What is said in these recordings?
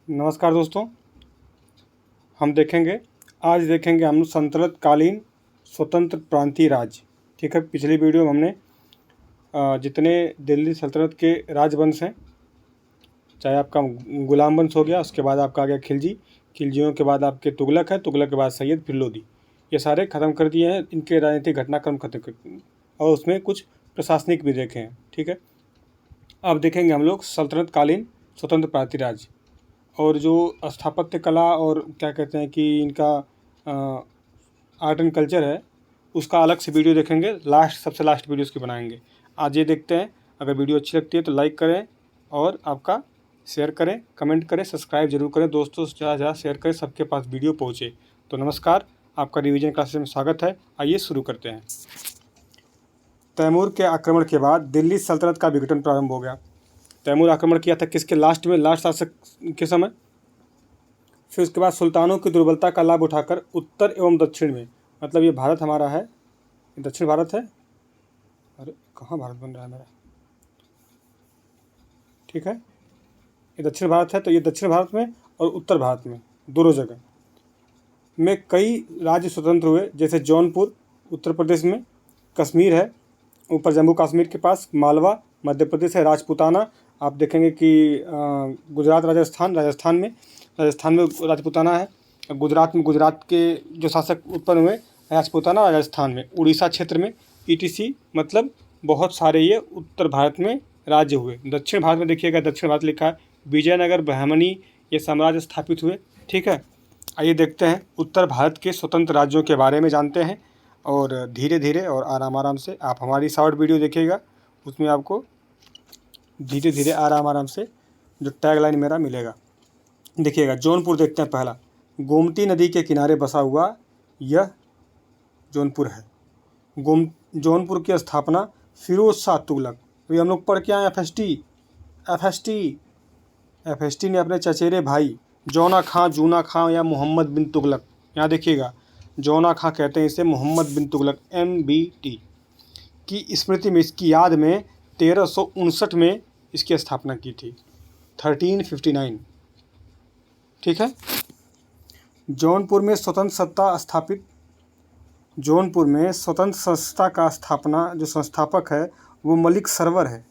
नमस्कार दोस्तों, हम देखेंगे हम सल्तनत कालीन स्वतंत्र प्रांतीय राज्य। ठीक है, पिछली वीडियो में हमने जितने दिल्ली सल्तनत के राजवंश हैं, चाहे आपका गुलाम वंश हो गया, उसके बाद आपका आ गया खिलजी, खिलजियों के बाद आपके तुगलक है, तुगलक के बाद सैयद, फिर लोधी, ये सारे ख़त्म कर दिए हैं। इनके राजनीतिक घटनाक्रम खत्म कर और उसमें कुछ प्रशासनिक भी देखे हैं। ठीक है, अब देखेंगे हम लोग सल्तनत कालीन स्वतंत्र प्रांतीय राज्य और जो स्थापत्य कला और क्या कहते हैं कि इनका आर्ट एंड कल्चर है, उसका अलग से वीडियो देखेंगे। सबसे लास्ट वीडियो उसकी बनाएंगे। आज ये देखते हैं। अगर वीडियो अच्छी लगती है तो लाइक करें और आपका शेयर करें, कमेंट करें, सब्सक्राइब जरूर करें। दोस्तों से ज़्यादा ज़्यादा शेयर करें, सबके पास वीडियो पहुँचे। तो नमस्कार, आपका रिवीजन क्लासेस में स्वागत है। आइए शुरू करते हैं। तैमूर के आक्रमण के बाद दिल्ली सल्तनत का विघटन प्रारंभ हो गया। तैमूर आक्रमण किया था किसके? लास्ट शासक के समय। फिर उसके बाद सुल्तानों की दुर्बलता का लाभ उठाकर उत्तर एवं दक्षिण में, मतलब ये भारत हमारा है, ये दक्षिण भारत है। अरे कहाँ भारत बन रहा है मेरा? ठीक है, ये दक्षिण भारत है, तो ये दक्षिण भारत में और उत्तर भारत में दोनों जगह में कई राज्य स्वतंत्र हुए, जैसे जौनपुर उत्तर प्रदेश में, कश्मीर है ऊपर जम्मू कश्मीर के पास, मालवा मध्य प्रदेश है, राजपूताना आप देखेंगे कि गुजरात राजस्थान में राजपूताना है। गुजरात के जो शासक उत्पन्न हुए राजपूताना, राजस्थान में, उड़ीसा क्षेत्र में ईटीसी, मतलब बहुत सारे ये उत्तर भारत में राज्य हुए। दक्षिण भारत में देखिएगा, दक्षिण भारत लिखा है, विजयनगर बहमनी ये साम्राज्य स्थापित हुए। ठीक है, आइए देखते हैं उत्तर भारत के स्वतंत्र राज्यों के बारे में जानते हैं और धीरे धीरे और आराम से आप हमारी शॉर्ट वीडियो देखिएगा, उसमें आपको धीरे धीरे आराम से जो टैगलाइन मेरा मिलेगा। देखिएगा, जौनपुर देखते हैं। पहला, गोमती नदी के किनारे बसा हुआ यह जौनपुर है। जौनपुर की स्थापना फिरोज शाह तुगलक, अभी हम लोग पढ़ के आए एफ एस टी ने अपने चचेरे भाई जूना खां या मोहम्मद बिन तुगलक, यहाँ देखिएगा जौना खां कहते हैं इसे, मोहम्मद बिन तुगलक MBT की स्मृति में, इसकी याद में 1359 में इसकी स्थापना की थी, 1359। ठीक है, जौनपुर में स्वतंत्र संस्था का जो संस्थापक है वो मलिक सरवर है।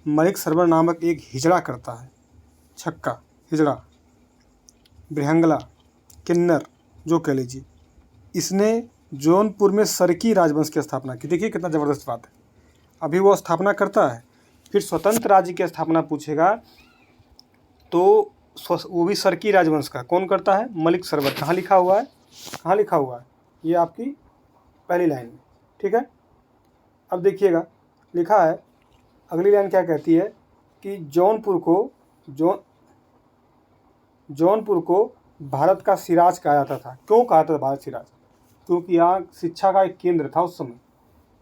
मलिक सरवर नामक एक हिजड़ा करता है, छक्का, हिजड़ा, बृहंगला, किन्नर जो कह लीजिए, इसने जौनपुर में सरकी राजवंश की स्थापना की। देखिए कितना ज़बरदस्त बात है, अभी वो स्थापना करता है। फिर स्वतंत्र राज्य की स्थापना पूछेगा तो वो भी सरकी राजवंश का कौन करता है? मलिक सरवर। कहाँ लिखा हुआ है? ये आपकी पहली लाइन में। ठीक है, अब देखिएगा लिखा है, अगली लाइन क्या कहती है कि जौनपुर को भारत का सिराज कहा जाता था। क्यों कहा था भारत सिराज? क्योंकि यहाँ शिक्षा का एक केंद्र था उस समय,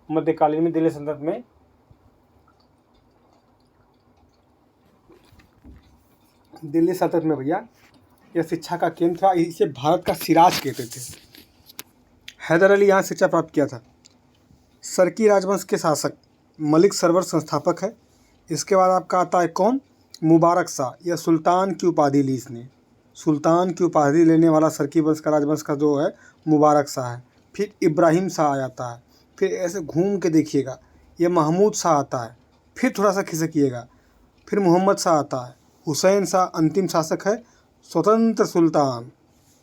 मध्यकालीन में दिल्ली सल्तनत में। भैया यह शिक्षा का केंद्र था, इसे भारत का सिराज कहते थे। हैदर अली यहाँ शिक्षा प्राप्त किया था। सरकी राजवंश के शासक मलिक सरवर संस्थापक है। इसके बाद आपका आता है कौन? मुबारक शाह, यह सुल्तान की उपाधि ली इसने। सुल्तान की उपाधि लेने वाला सरकी वंश का राजवंश का जो है मुबारक शाह है। फिर इब्राहिम शाह आ जाता है, फिर ऐसे घूम के देखिएगा, यह महमूद शाह आता है, फिर थोड़ा सा खिसकिएगा, फिर मोहम्मद शाह आता है, हुसैन शाह अंतिम शासक है, स्वतंत्र सुल्तान।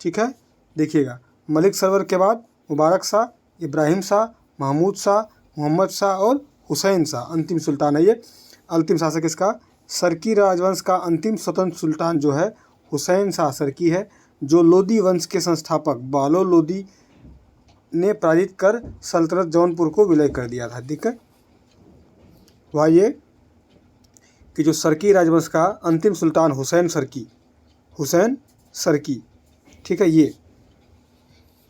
ठीक है, देखिएगा, मलिक सरवर के बाद मुबारक शाह, इब्राहिम शाह, महमूद शाह, मोहम्मद शाह और हुसैन शाह अंतिम सुल्तान है। ये अंतिम शासक इसका सरकी राजवंश का अंतिम स्वतंत्र सुल्तान जो है हुसैन शाह सरकी है, जो लोदी वंश के संस्थापक बालो लोदी ने पराजित कर सल्तनत जौनपुर को विलय कर दिया था। ठीक है, वह ये कि जो सरकी राजवंश का अंतिम सुल्तान हुसैन सरकी, ठीक है, ये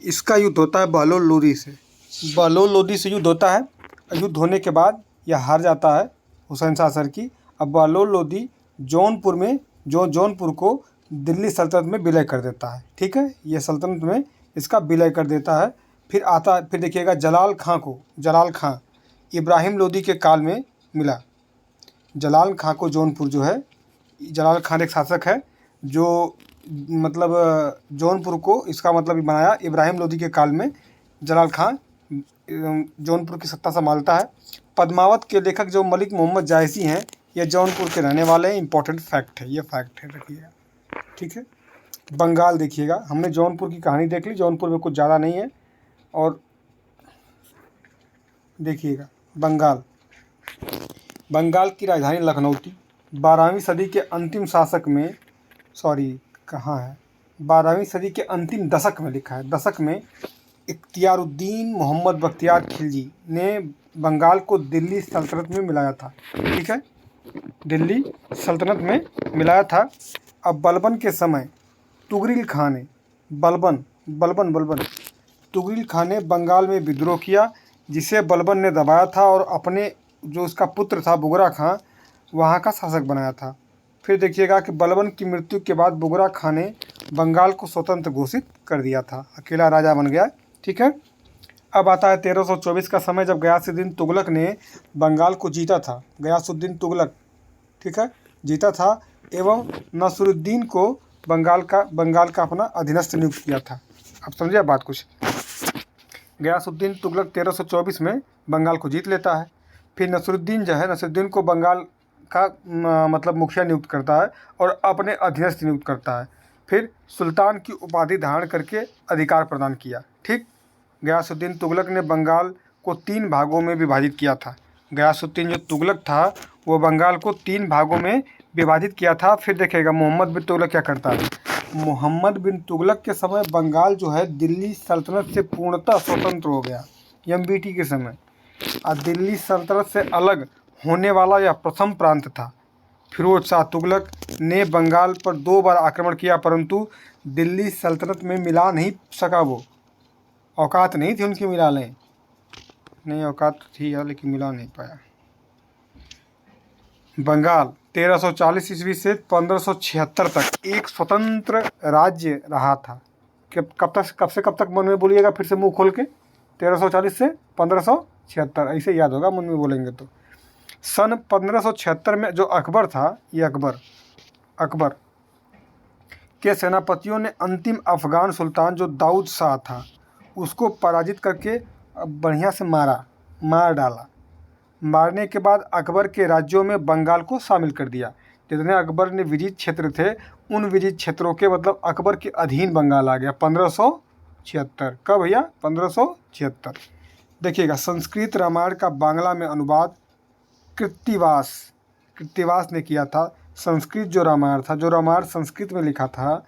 इसका युद्ध होता है बहलोल लोदी से युद्ध होता है। युद्ध होने के बाद यह हार जाता है हुसैन शाह सरकी। अब बहलोल लोदी जौनपुर को दिल्ली सल्तनत में विलय कर देता है। ठीक है, ये सल्तनत में इसका विलय कर देता है। फिर देखिएगा जलाल खां इब्राहिम लोदी के काल में मिला। जलाल खां को जौनपुर जो है, जलाल खान एक शासक है जो मतलब जौनपुर को इसका मतलब बनाया इब्राहिम लोदी के काल में। जलाल खान जौनपुर की सत्ता संभालता है। पद्मावत के लेखक जो मलिक मोहम्मद जायसी हैं, ये जौनपुर के रहने वाले हैं। इंपॉर्टेंट फैक्ट है, ये फैक्ट है, रखिएगा, ठीक है। बंगाल देखिएगा, हमने जौनपुर की कहानी देख ली, जौनपुर में कुछ ज़्यादा नहीं है। और देखिएगा बंगाल, बंगाल की राजधानी लखनऊ थी। 12वीं सदी के अंतिम शासक में, सॉरी कहाँ है, 12वीं सदी के अंतिम दशक में लिखा है, दशक में इख्तियारुद्दीन मोहम्मद बख्तियार खिलजी ने बंगाल को दिल्ली सल्तनत में मिलाया था, ठीक है, दिल्ली सल्तनत में मिलाया था। अब बलबन के समय तुगरिल खान ने बलबन तुगरिल खान ने बंगाल में विद्रोह किया, जिसे बलबन ने दबाया था और अपने जो उसका पुत्र था बुगरा खां वहाँ का शासक बनाया था। फिर देखिएगा कि बलबन की मृत्यु के बाद बुगरा खां ने बंगाल को स्वतंत्र घोषित कर दिया था, अकेला राजा बन गया, ठीक है। अब आता है 1324 का समय, जब गयासुद्दीन तुगलक ने बंगाल को जीता था। गयासुद्दीन तुगलक, ठीक है, जीता था एवं नसरुद्दीन को बंगाल का अपना अधीनस्थ नियुक्त किया था। अब समझिए बात कुछ। गयासुद्दीन तुगलक 1324 में बंगाल को जीत लेता है। फिर नसरुद्दीन जो है, नसरुद्दीन को बंगाल का मतलब मुखिया नियुक्त करता है और अपने अधीनस्थ नियुक्त करता है। फिर सुल्तान की उपाधि धारण करके अधिकार प्रदान किया, ठीक। गयासुद्दीन तुगलक ने बंगाल को 3 भागों में विभाजित किया था। गयासुद्दीन जो तुगलक था वो बंगाल को 3 भागों में विभाजित किया था। फिर देखिएगा मोहम्मद बिन तुगलक क्या करता है। मोहम्मद बिन तुगलक के समय बंगाल जो है दिल्ली सल्तनत से पूर्णतः स्वतंत्र हो गया, एमबीटी के समय। और दिल्ली सल्तनत से अलग होने वाला यह प्रथम प्रांत था। फिरोज शाह तुगलक ने बंगाल पर 2 बार आक्रमण किया, परंतु दिल्ली सल्तनत में मिला नहीं सका। वो औकात नहीं थी उनकी मिला लें, नहीं औकात थी यार, लेकिन मिला नहीं पाया। बंगाल 1340 ईस्वी से 1576 तक एक स्वतंत्र राज्य रहा था। कब से कब तक मन में बोलिएगा फिर से मुंह खोल के, 1340 से 1576, ऐसे याद होगा मन में बोलेंगे तो। सन 1576 में जो अकबर था, ये अकबर के सेनापतियों ने अंतिम अफगान सुल्तान जो दाऊद शाह था उसको पराजित करके बढ़िया से मार डाला। मारने के बाद अकबर के राज्यों में बंगाल को शामिल कर दिया। जितने अकबर ने विजित क्षेत्र थे उन विजित क्षेत्रों के मतलब अकबर के अधीन बंगाल आ गया 1576। कब भैया? 1576। देखिएगा संस्कृत रामायण का बांग्ला में अनुवाद कृत्तिवास ने किया था। संस्कृत जो रामायण था, जो रामायण संस्कृत में लिखा था,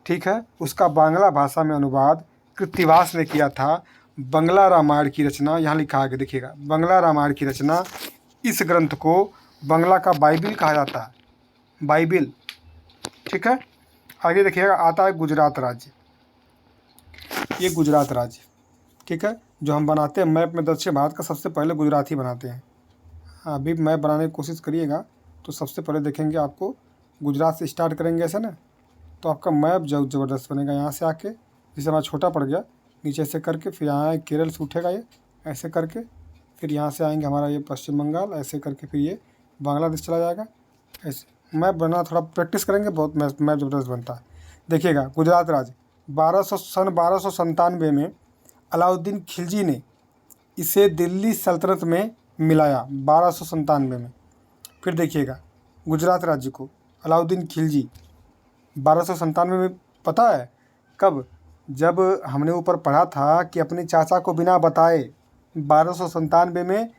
ठीक है, उसका बांग्ला भाषा में अनुवाद कृत्तिवास ने किया था। बंगला रामायण की रचना यहाँ लिखा है, देखिएगा बंगला रामायण की रचना, इस ग्रंथ को बंगला का बाइबिल कहा जाता है, बाइबिल, ठीक है। आगे देखिएगा आता है गुजरात राज्य। ये गुजरात राज्य, ठीक है, जो हम बनाते हैं मैप में दक्षिण भारत का सबसे पहले गुजरात ही बनाते हैं। अभी मैप बनाने की कोशिश करिएगा तो सबसे पहले देखेंगे आपको गुजरात से स्टार्ट करेंगे ऐसा ना, तो आपका मैप ज़बरदस्त बनेगा। यहाँ से आके जैसे हमारा छोटा पड़ गया, नीचे से करके फिर यहाँ केरल से उठेगा ये ऐसे करके, फिर यहाँ से आएंगे हमारा ये पश्चिम बंगाल, ऐसे करके फिर ये बांग्लादेश चला जाएगा। ऐसे मैप बना, थोड़ा प्रैक्टिस करेंगे, बहुत मैप ज़बरदस्त बनता है। देखिएगा गुजरात राज्य सन 1297 में अलाउद्दीन खिलजी ने इसे दिल्ली सल्तनत में मिलाया 1297 में। फिर देखिएगा गुजरात राज्य को अलाउद्दीन खिलजी 1297 में, पता है कब? जब हमने ऊपर पढ़ा था कि अपने चाचा को बिना बताए 1297 में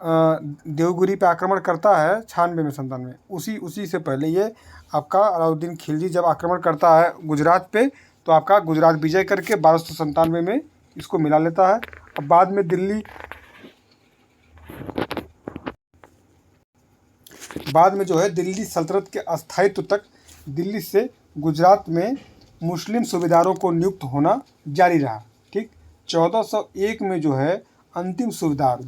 देवगिरी पे आक्रमण करता है, 96 में 97 में, उसी से पहले ये आपका अलाउद्दीन खिलजी जब आक्रमण करता है गुजरात पे, तो आपका गुजरात विजय करके 1297 में इसको मिला लेता है। अब बाद में जो है दिल्ली सल्तनत के अस्थायित्व तक दिल्ली से गुजरात में मुस्लिम सूबेदारों को नियुक्त होना जारी रहा, ठीक। 1401 में जो है अंतिम सूबेदार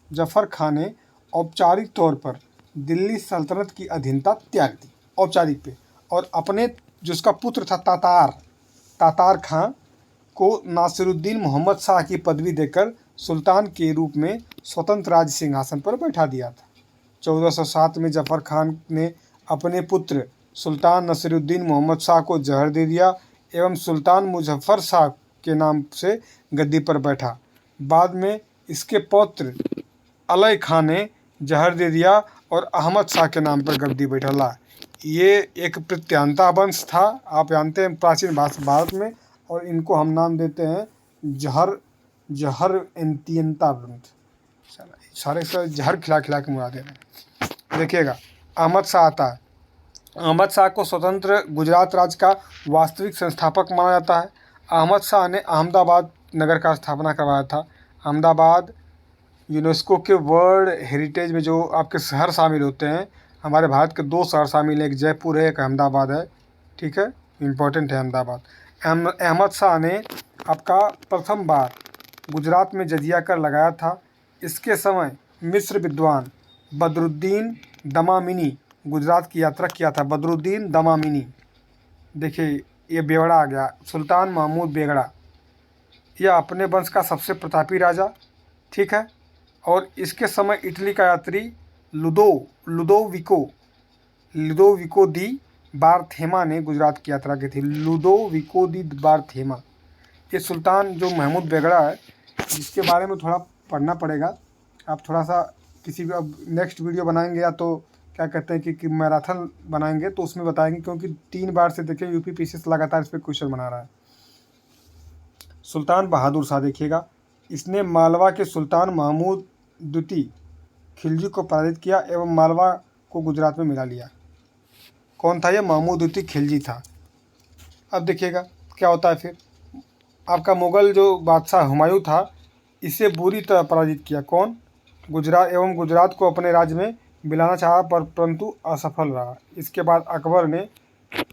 जफर खान ने औपचारिक तौर पर दिल्ली सल्तनत की अधीनता त्याग दी, औपचारिक पे, और अपने जिसका पुत्र था तातार खां को नासिरुद्दीन मोहम्मद शाह की पदवी देकर सुल्तान के रूप में स्वतंत्र राज्य सिंहासन पर बैठा दिया था। 1407 में जफर खान ने अपने पुत्र सुल्तान नसीरुद्दीन मोहम्मद शाह को जहर दे दिया एवं सुल्तान मुजफ्फर शाह के नाम से गद्दी पर बैठा। बाद में इसके पौत्र अलय खां ने जहर दे दिया और अहमद शाह के नाम पर गद्दी बैठा। ये एक प्रत्यांता वंश था, आप जानते हैं प्राचीन भारत में, और इनको हम नाम देते हैं जहर एंतियंता वंश। सारे जहर खिला खिला के मुरा दे रहे हैं। देखिएगा, अहमद शाह आता है। अहमद शाह को स्वतंत्र गुजरात राज्य का वास्तविक संस्थापक माना जाता है। अहमद शाह ने अहमदाबाद नगर का स्थापना करवाया था। अहमदाबाद यूनेस्को के वर्ल्ड हेरिटेज में जो आपके शहर शामिल होते हैं, हमारे भारत के 2 शहर शामिल हैं, एक जयपुर है, एक अहमदाबाद है। ठीक है, इम्पोर्टेंट है अहमदाबाद। अहमद शाह ने आपका प्रथम बार गुजरात में जजिया कर लगाया था। इसके समय मिस्र विद्वान बदरुद्दीन दमामिनी गुजरात की यात्रा किया था। बदरुद्दीन दमामिनी, देखिए ये बेगड़ा आ गया, सुल्तान महमूद बेगड़ा, यह अपने वंश का सबसे प्रतापी राजा। ठीक है, और इसके समय इटली का यात्री लुदोविको दी बार्थेमा ने गुजरात की यात्रा की थी। लुदोविको दी बार्थेमा, ये सुल्तान जो महमूद बेगड़ा है, जिसके बारे में थोड़ा पढ़ना पड़ेगा। आप थोड़ा सा किसी भी, अब नेक्स्ट वीडियो बनाएंगे या तो क्या कहते हैं कि मैराथन बनाएंगे तो उसमें बताएंगे, क्योंकि 3 बार से देखिए यूपीपीसीएस लगातार इस पर क्वेश्चन बना रहा है। सुल्तान बहादुर शाह देखिएगा, इसने मालवा के सुल्तान महमूद द्वितीय खिलजी को पराजित किया एवं मालवा को गुजरात में मिला लिया। कौन था ये? महमूद द्वितीय खिलजी था। अब देखिएगा क्या होता है फिर, आपका मुग़ल जो बादशाह हुमायूं था, इसे बुरी तरह पराजित किया। कौन? गुजरात को अपने राज्य में मिलाना चाहा परंतु असफल रहा। इसके बाद अकबर ने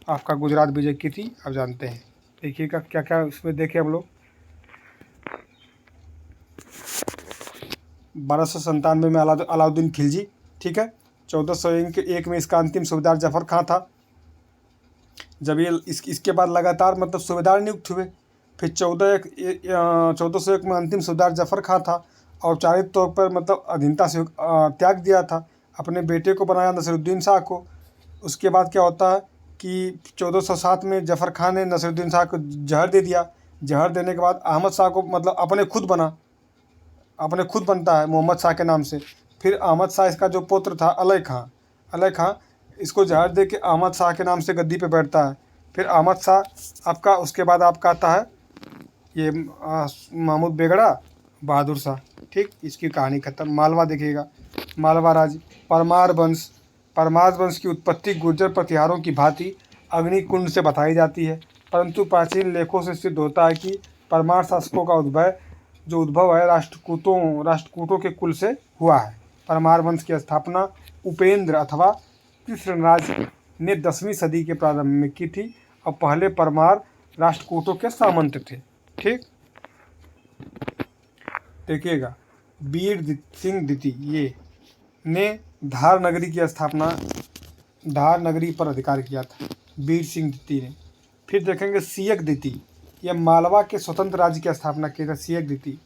आपका गुजरात विजय की थी, आप जानते हैं। देखिएगा क्या क्या इसमें देखें हम लोग। 1297 में अलाउद्दीन खिलजी, ठीक है। 1401 में इसका अंतिम सूबेदार जफर खां था। जब ये इसके बाद लगातार मतलब सूबेदार नियुक्त हुए। फिर 1401 में अंतिम सूबेदार जफर खां था। औपचारिक तौर पर मतलब अधीनता से त्याग दिया था, अपने बेटे को बनाया नसीरुद्दीन शाह को। उसके बाद क्या होता है कि 1407 में जफर खां ने नसीरुद्दीन शाह को जहर दे दिया। जहर देने के बाद अहमद शाह को मतलब अपने खुद बनता है मोहम्मद शाह के नाम से। फिर अहमद शाह इसका जो पुत्र था अलय खां इसको जहर दे के अहमद शाह के नाम से गद्दी पे बैठता है। फिर अहमद शाह आपका, उसके बाद आपका आता है ये महमूद बेगड़ा बहादुर शाह, ठीक। इसकी कहानी खत्म। मालवा देखिएगा, मालवा राज्य परमार वंश की उत्पत्ति गुर्जर प्रतिहारों की भांति अग्निकुंड से बताई जाती है, परंतु प्राचीन लेखों से सिद्ध होता है कि परमार शासकों का उद्भव है राष्ट्रकूटों के कुल से हुआ है। परमार वंश की स्थापना उपेंद्र अथवा कृष्णराज ने 10वीं सदी के प्रारंभ में की थी और पहले परमार राष्ट्रकूटों के सामंत थे, ठीक। देखिएगा, बीर सिंह द्वितीय ये ने धार नगरी पर अधिकार किया था, बीर सिंह द्वितीय ने। फिर देखेंगे सियक द्वितीय, यह मालवा के स्वतंत्र राज्य की स्थापना की था। सियक द्वितीय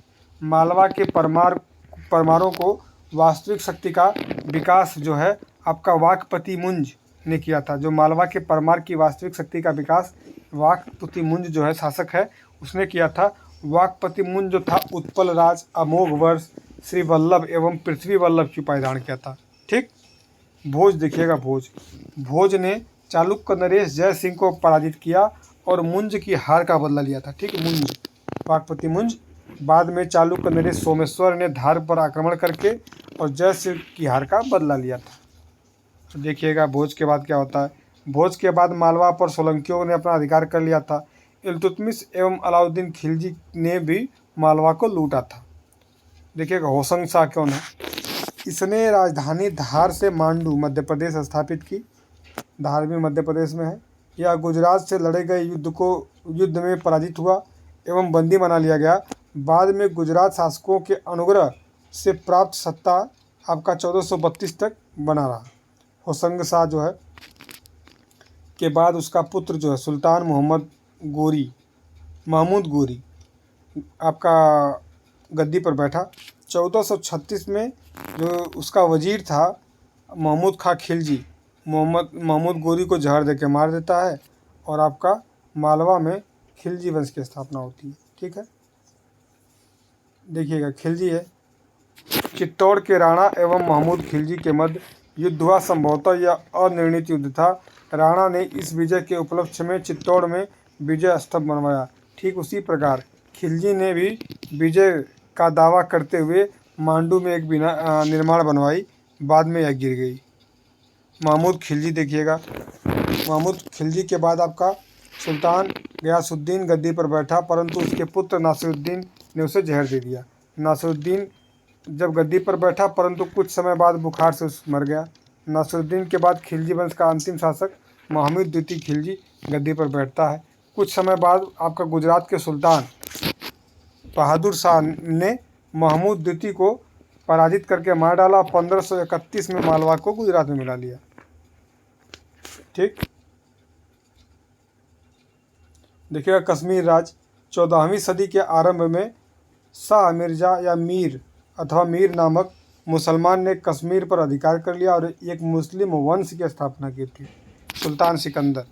मालवा के परमारों को वास्तविक शक्ति का विकास जो है आपका वाकपति मुंज ने किया था। जो मालवा के परमार की वास्तविक शक्ति का विकास वाकपति मुंज जो है शासक है, उसने किया था। वाकपति मुंज जो था उत्पल राज, अमोघ वर्ष, श्री वल्लभ एवं पृथ्वी वल्लभ की उपाधि किया था, ठीक। भोज देखिएगा, भोज ने चालुक्य नरेश जय सिंह को पराजित किया और मुंज की हार का बदला लिया था, ठीक। मुंज, वाकपति मुंज। बाद में चालुक्य नरेश सोमेश्वर ने धार पर आक्रमण करके और जय सिंह की हार का बदला लिया था। तो देखिएगा भोज के बाद क्या होता है। भोज के बाद मालवा पर सोलंकियों ने अपना अधिकार कर लिया था। इल्तुतमिश एवं अलाउद्दीन खिलजी ने भी मालवा को लूटा था। देखिएगा होशंग शाह कौन है? इसने राजधानी धार से मांडू मध्य प्रदेश स्थापित की। धार भी मध्य प्रदेश में है। यह गुजरात से लड़े गए युद्ध में पराजित हुआ एवं बंदी बना लिया गया। बाद में गुजरात शासकों के अनुग्रह से प्राप्त सत्ता आपका 1432 तक बना रहा। होशंग शाह जो है के बाद उसका पुत्र जो है सुल्तान महमूद गोरी आपका गद्दी पर बैठा। 1436 में जो उसका वजीर था महमूद खां खिलजी, महमूद गोरी को जहर देकर मार देता है और आपका मालवा में खिलजी वंश की स्थापना होती है। ठीक है, देखिएगा खिलजी है। चित्तौड़ के राणा एवं महमूद खिलजी के मध्य युद्ध हुआ। संभवतः यह अनिर्णित युद्ध था। राणा ने इस विजय के उपलक्ष्य में चित्तौड़ में विजय स्तंभ बनवाया। ठीक उसी प्रकार खिलजी ने भी विजय का दावा करते हुए मांडू में एक निर्माण बनवाई। बाद में यह गिर गई। महमूद खिलजी देखिएगा, महमूद खिलजी के बाद आपका सुल्तान गयासुद्दीन गद्दी पर बैठा, परंतु उसके पुत्र नासिरुद्दीन ने उसे जहर दे दिया। नासिरुद्दीन जब गद्दी पर बैठा, परंतु कुछ समय बाद बुखार से मर गया। नासिरुद्दीन के बाद खिलजी वंश का अंतिम शासक महमूद द्वितीय खिलजी गद्दी पर बैठता है। कुछ समय बाद आपका गुजरात के सुल्तान बहादुर शाह ने महमूद द्वितीय को पराजित करके मार डाला। 1531 में मालवा को गुजरात में मिला लिया। ठीक, देखिएगा कश्मीर राज। 14वीं सदी के आरंभ में शाह मिर्जा या मीर अथवा मीर नामक मुसलमान ने कश्मीर पर अधिकार कर लिया और एक मुस्लिम वंश की स्थापना की थी, सुल्तान सिकंदर।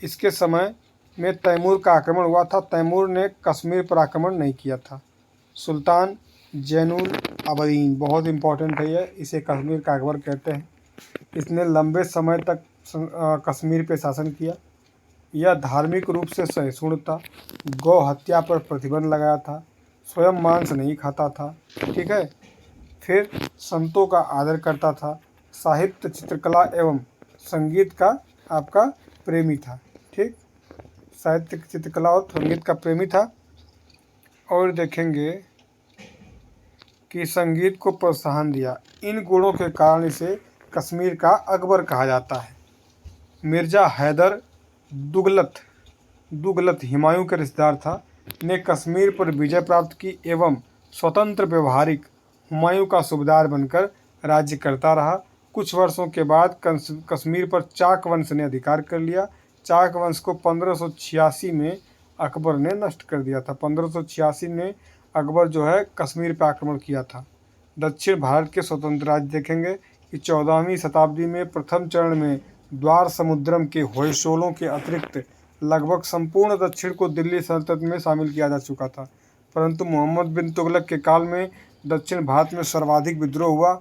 इसके समय में तैमूर का आक्रमण हुआ था। तैमूर ने कश्मीर पर आक्रमण नहीं किया था। सुल्तान जैनुल आबदीन, बहुत इंपॉर्टेंट है यह, इसे कश्मीर का अकबर कहते हैं। इसने लंबे समय तक कश्मीर पर शासन किया। यह धार्मिक रूप से सहिष्णु था। गौ हत्या पर प्रतिबंध लगाया था। स्वयं मांस नहीं खाता था। ठीक है, फिर संतों का आदर करता था। साहित्य, चित्रकला एवं संगीत का आपका प्रेमी था। ठीक, साहित्य, चित्रकला और संगीत का प्रेमी था। और देखेंगे कि संगीत को प्रोत्साहन दिया। इन गुणों के कारण इसे कश्मीर का अकबर कहा जाता है। मिर्जा हैदर दुगलत हुमायूं के रिश्तेदार था, ने कश्मीर पर विजय प्राप्त की एवं स्वतंत्र व्यवहारिक हुमायूं का सूबेदार बनकर राज्य करता रहा। कुछ वर्षों के बाद कश्मीर पर चाक वंश ने अधिकार कर लिया। चाक वंश को 1586 में अकबर ने नष्ट कर दिया था। 1586 में अकबर जो है कश्मीर पर आक्रमण किया था। दक्षिण भारत के स्वतंत्र राज्य देखेंगे कि 14वीं शताब्दी में प्रथम चरण में द्वार समुद्रम के होयसोलों के अतिरिक्त लगभग संपूर्ण दक्षिण को दिल्ली सल्तनत में शामिल किया जा चुका था, परंतु मोहम्मद बिन तुगलक के काल में दक्षिण भारत में सर्वाधिक विद्रोह हुआ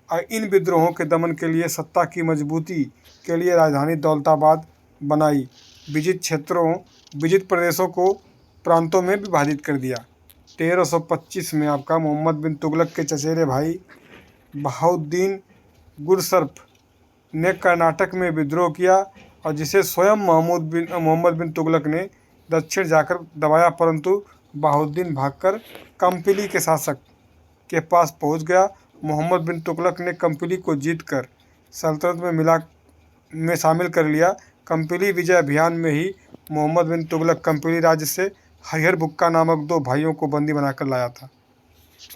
और इन विद्रोहों के दमन के लिए सत्ता की मजबूती के लिए राजधानी दौलताबाद बनाई। विजित प्रदेशों को प्रांतों में विभाजित कर दिया। 1325 में आपका मोहम्मद बिन तुगलक के चचेरे भाई बहाउद्दीन गुरसर्फ ने कर्नाटक में विद्रोह किया और जिसे स्वयं मोहम्मद बिन तुगलक ने दक्षिण जाकर दबाया, परंतु बहाउद्दीन भागकर कंपिली के शासक के पास पहुंच गया। मोहम्मद बिन तुगलक ने कंपिली को जीतकर सल्तनत में शामिल कर लिया। कंपिली विजय अभियान में ही मोहम्मद बिन तुगलक कंपिली राज्य से हरिहर बुक्का नामक 2 भाइयों को बंदी बनाकर लाया था।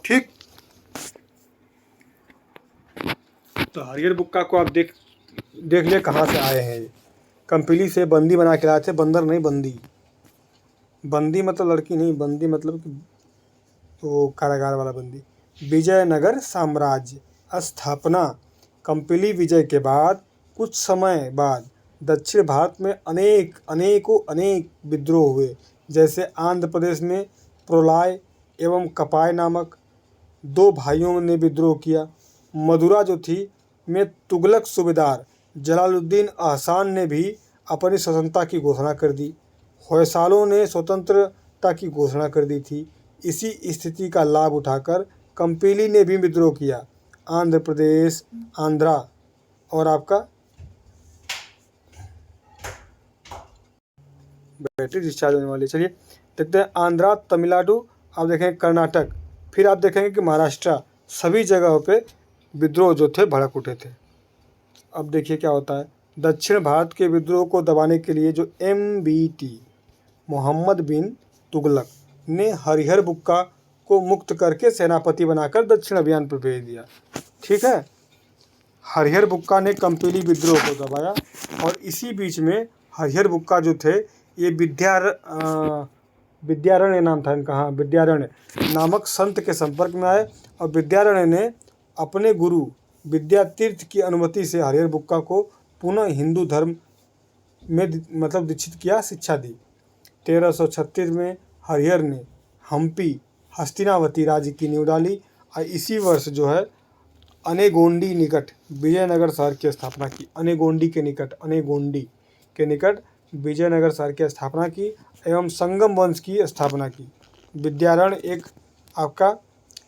ठीक, तो हरिहर बुक्का को आप देख ले कहाँ से आए हैं। कंपिली से बंदी बना के लाए थे, बंदर नहीं बंदी। बंदी मतलब लड़की नहीं, बंदी मतलब कि वो कारागार वाला बंदी। विजयनगर साम्राज्य स्थापना। कंपिली विजय के बाद कुछ समय बाद दक्षिण भारत में अनेक विद्रोह हुए। जैसे आंध्र प्रदेश में प्रोलाय एवं कपाय नामक 2 भाइयों ने विद्रोह किया। मदुरा जो थी में तुगलक सूबेदार जलालुद्दीन अहसान ने भी अपनी स्वतंत्रता की घोषणा कर दी। होयसालों ने स्वतंत्रता की घोषणा कर दी थी। इसी स्थिति का लाभ उठाकर कंपिली ने भी विद्रोह किया। आंध्रा और आपका बैटरी डिस्चार्ज होने वाली। चलिए देखते हैं आंध्रा, तमिलनाडु, आप देखेंगे कर्नाटक, फिर आप देखेंगे कि महाराष्ट्र, सभी जगहों पे विद्रोह जो थे भड़क उठे थे। अब देखिए क्या होता है। दक्षिण भारत के विद्रोह को दबाने के लिए जो MBT मोहम्मद बिन तुगलक ने हरिहर बुक्का को मुक्त करके सेनापति बनाकर दक्षिण अभियान पर भेज दिया। ठीक है, हरिहर बुक्का ने कंपिली विद्रोह को दबाया और इसी बीच में हरिहर बुक्का जो थे ये विद्यारण्य नाम था इनका, हाँ, विद्यारण्य नामक संत के संपर्क में आए और विद्यारण्य ने अपने गुरु विद्यातीर्थ की अनुमति से हरिहर बुक्का को पुनः हिंदू धर्म में मतलब दीक्षित किया, शिक्षा दी। 1336 में हरिहर ने हम्पी हस्तिनावती राज्य की नींव डाली और इसी वर्ष जो है अनेगोंडी निकट विजयनगर शहर की स्थापना की। अनेगोंडी के निकट विजयनगर शहर की स्थापना की एवं संगम वंश की स्थापना की। विद्यारण्य एक आपका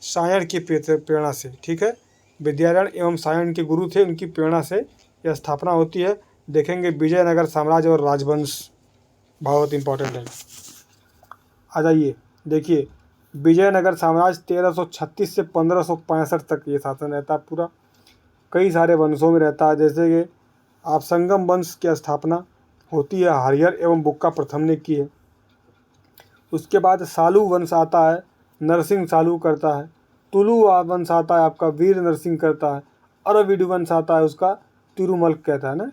सायण की प्रेरणा से, ठीक है, विद्यारण्य एवं सायण के गुरु थे, उनकी प्रेरणा से यह स्थापना होती है। देखेंगे विजयनगर साम्राज्य और राजवंश बहुत इंपॉर्टेंट है। आ जाइए देखिए, विजयनगर साम्राज्य 1336 से 1565 तक ये शासन रहता है पूरा। कई सारे वंशों में रहता है, जैसे कि आप संगम वंश की स्थापना होती है, हरिहर एवं बुक्का प्रथम ने की है। उसके बाद सालू वंश आता है, नरसिंह सालू करता है। तुलु वंश आता है आपका, वीर नरसिंह करता है। अरविड वंश आता है, उसका तिरुमल कहता है ना।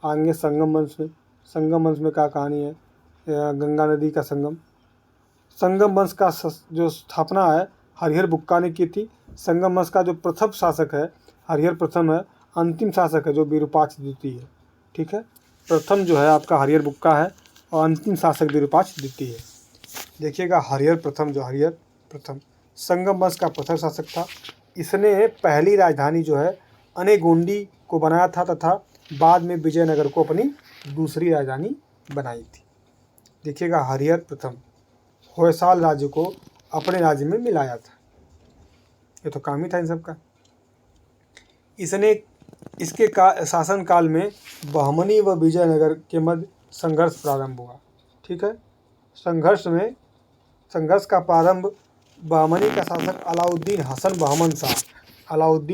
आगे संगम वंश में क्या कहानी है, गंगा नदी का संगम वंश का जो स्थापना है हरिहर बुक्का ने की थी। संगम वंश का जो प्रथम शासक है हरिहर प्रथम है, अंतिम शासक है जो विरूपाक्ष द्वितीय है, ठीक है। प्रथम जो है आपका हरिहर बुक्का है और अंतिम शासक विरूपाक्ष द्वितीय है। देखिएगा हरिहर प्रथम संगम वंश का प्रथम शासक था। इसने पहली राजधानी जो है अनेगोंडी को बनाया था तथा बाद में विजयनगर को अपनी दूसरी राजधानी बनाई थी। देखिएगा हरिहर प्रथम होयसाल राज्य को अपने राज्य में मिलाया था, ये तो काम ही था इन सब का। इसके शासन काल में बहमनी व विजयनगर के मध्य संघर्ष प्रारंभ हुआ, ठीक है। संघर्ष का प्रारंभ बहमनी का शासक अलाउद्दीन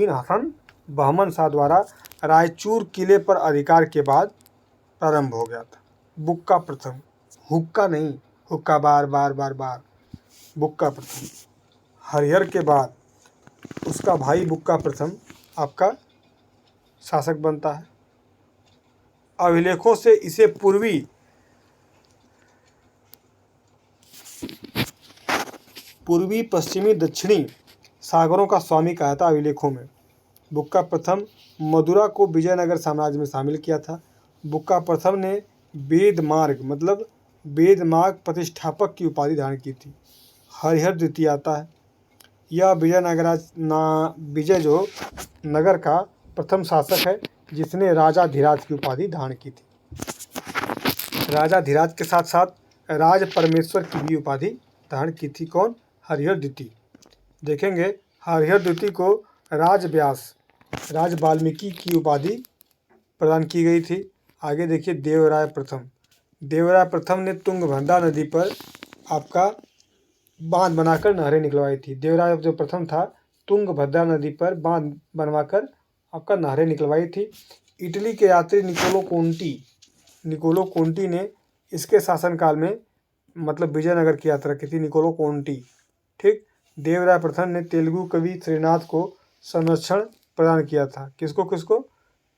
हसन बहमन शाह द्वारा रायचूर किले पर अधिकार के बाद प्रारंभ हो गया था। बुक्का प्रथम, हुक्का नहीं, हुक्का बार बुक्का प्रथम। हरिहर के बाद उसका भाई बुक्का प्रथम आपका शासक बनता है। अभिलेखों से इसे पूर्वी पश्चिमी दक्षिणी सागरों का स्वामी कहा था अभिलेखों में। बुक्का प्रथम मदुरा को विजयनगर साम्राज्य में शामिल किया था। बुक्का प्रथम ने वेद मार्ग प्रतिष्ठापक की उपाधि धारण की थी। हरिहर द्वितीय आता है, यह विजयनगर का प्रथम शासक है जिसने राजाधिराज की उपाधि धारण की थी। राजाधिराज के साथ साथ राज परमेश्वर की भी उपाधि धारण की थी। कौन? हरिहर द्वितीय। देखेंगे हरिहर द्वितीय को राज वाल्मीकि की उपाधि प्रदान की गई थी। आगे देखिए देवराय प्रथम ने तुंगभद्रा नदी पर आपका बांध बनाकर नहरें निकलवाई थी। देवराय जो प्रथम था तुंगभद्रा नदी पर बांध बनवाकर आपका नहरें निकलवाई थी। इटली के यात्री निकोलो कोंटी ने इसके शासनकाल में मतलब विजयनगर की यात्रा की थी। निकोलो कोंटी, ठीक। देवराय प्रथम ने तेलुगु कवि श्रीनाथ को संरक्षण प्रदान किया था। किसको?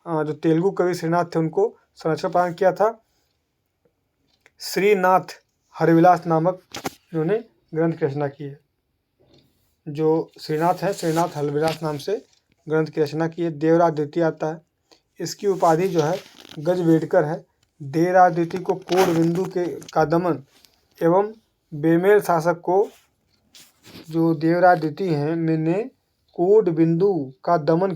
जो तेलुगु कवि श्रीनाथ थे उनको संरक्षण प्रदान किया था। श्रीनाथ हरिविलास नामक इन्होंने ग्रंथ की रचना की है। जो श्रीनाथ है, श्रीनाथ हरिविलास नाम से ग्रंथ की रचना की है। देवराय द्वितीय आता है, इसकी उपाधि जो है गजवेटकर है। देवराय द्वितीय को कोडबिंदु का दमन एवं बेमेल शासक को जो देवराय द्वितीय हैं मैंने कोडबिंदु का दमन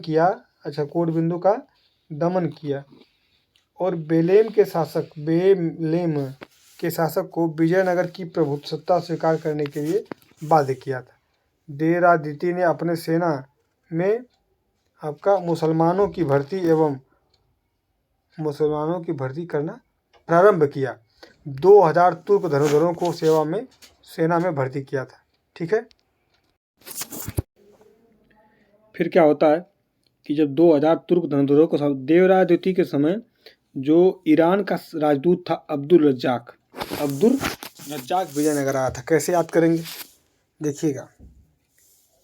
किया और बेलेम के शासक को विजयनगर की प्रभुसत्ता स्वीकार करने के लिए बाध्य किया था। देवराय द्वितीय ने अपने सेना में आपका मुसलमानों की भर्ती करना प्रारंभ किया। 2000 तुर्क धनुर्धरों को सेना में भर्ती किया था, ठीक है। फिर क्या होता है कि जब 2000 तुर्क धनुर्धरों को देवराय द्वितीय के समय जो ईरान का राजदूत था अब्दुल रज्जाक विजयनगर आया था। कैसे याद करेंगे? देखिएगा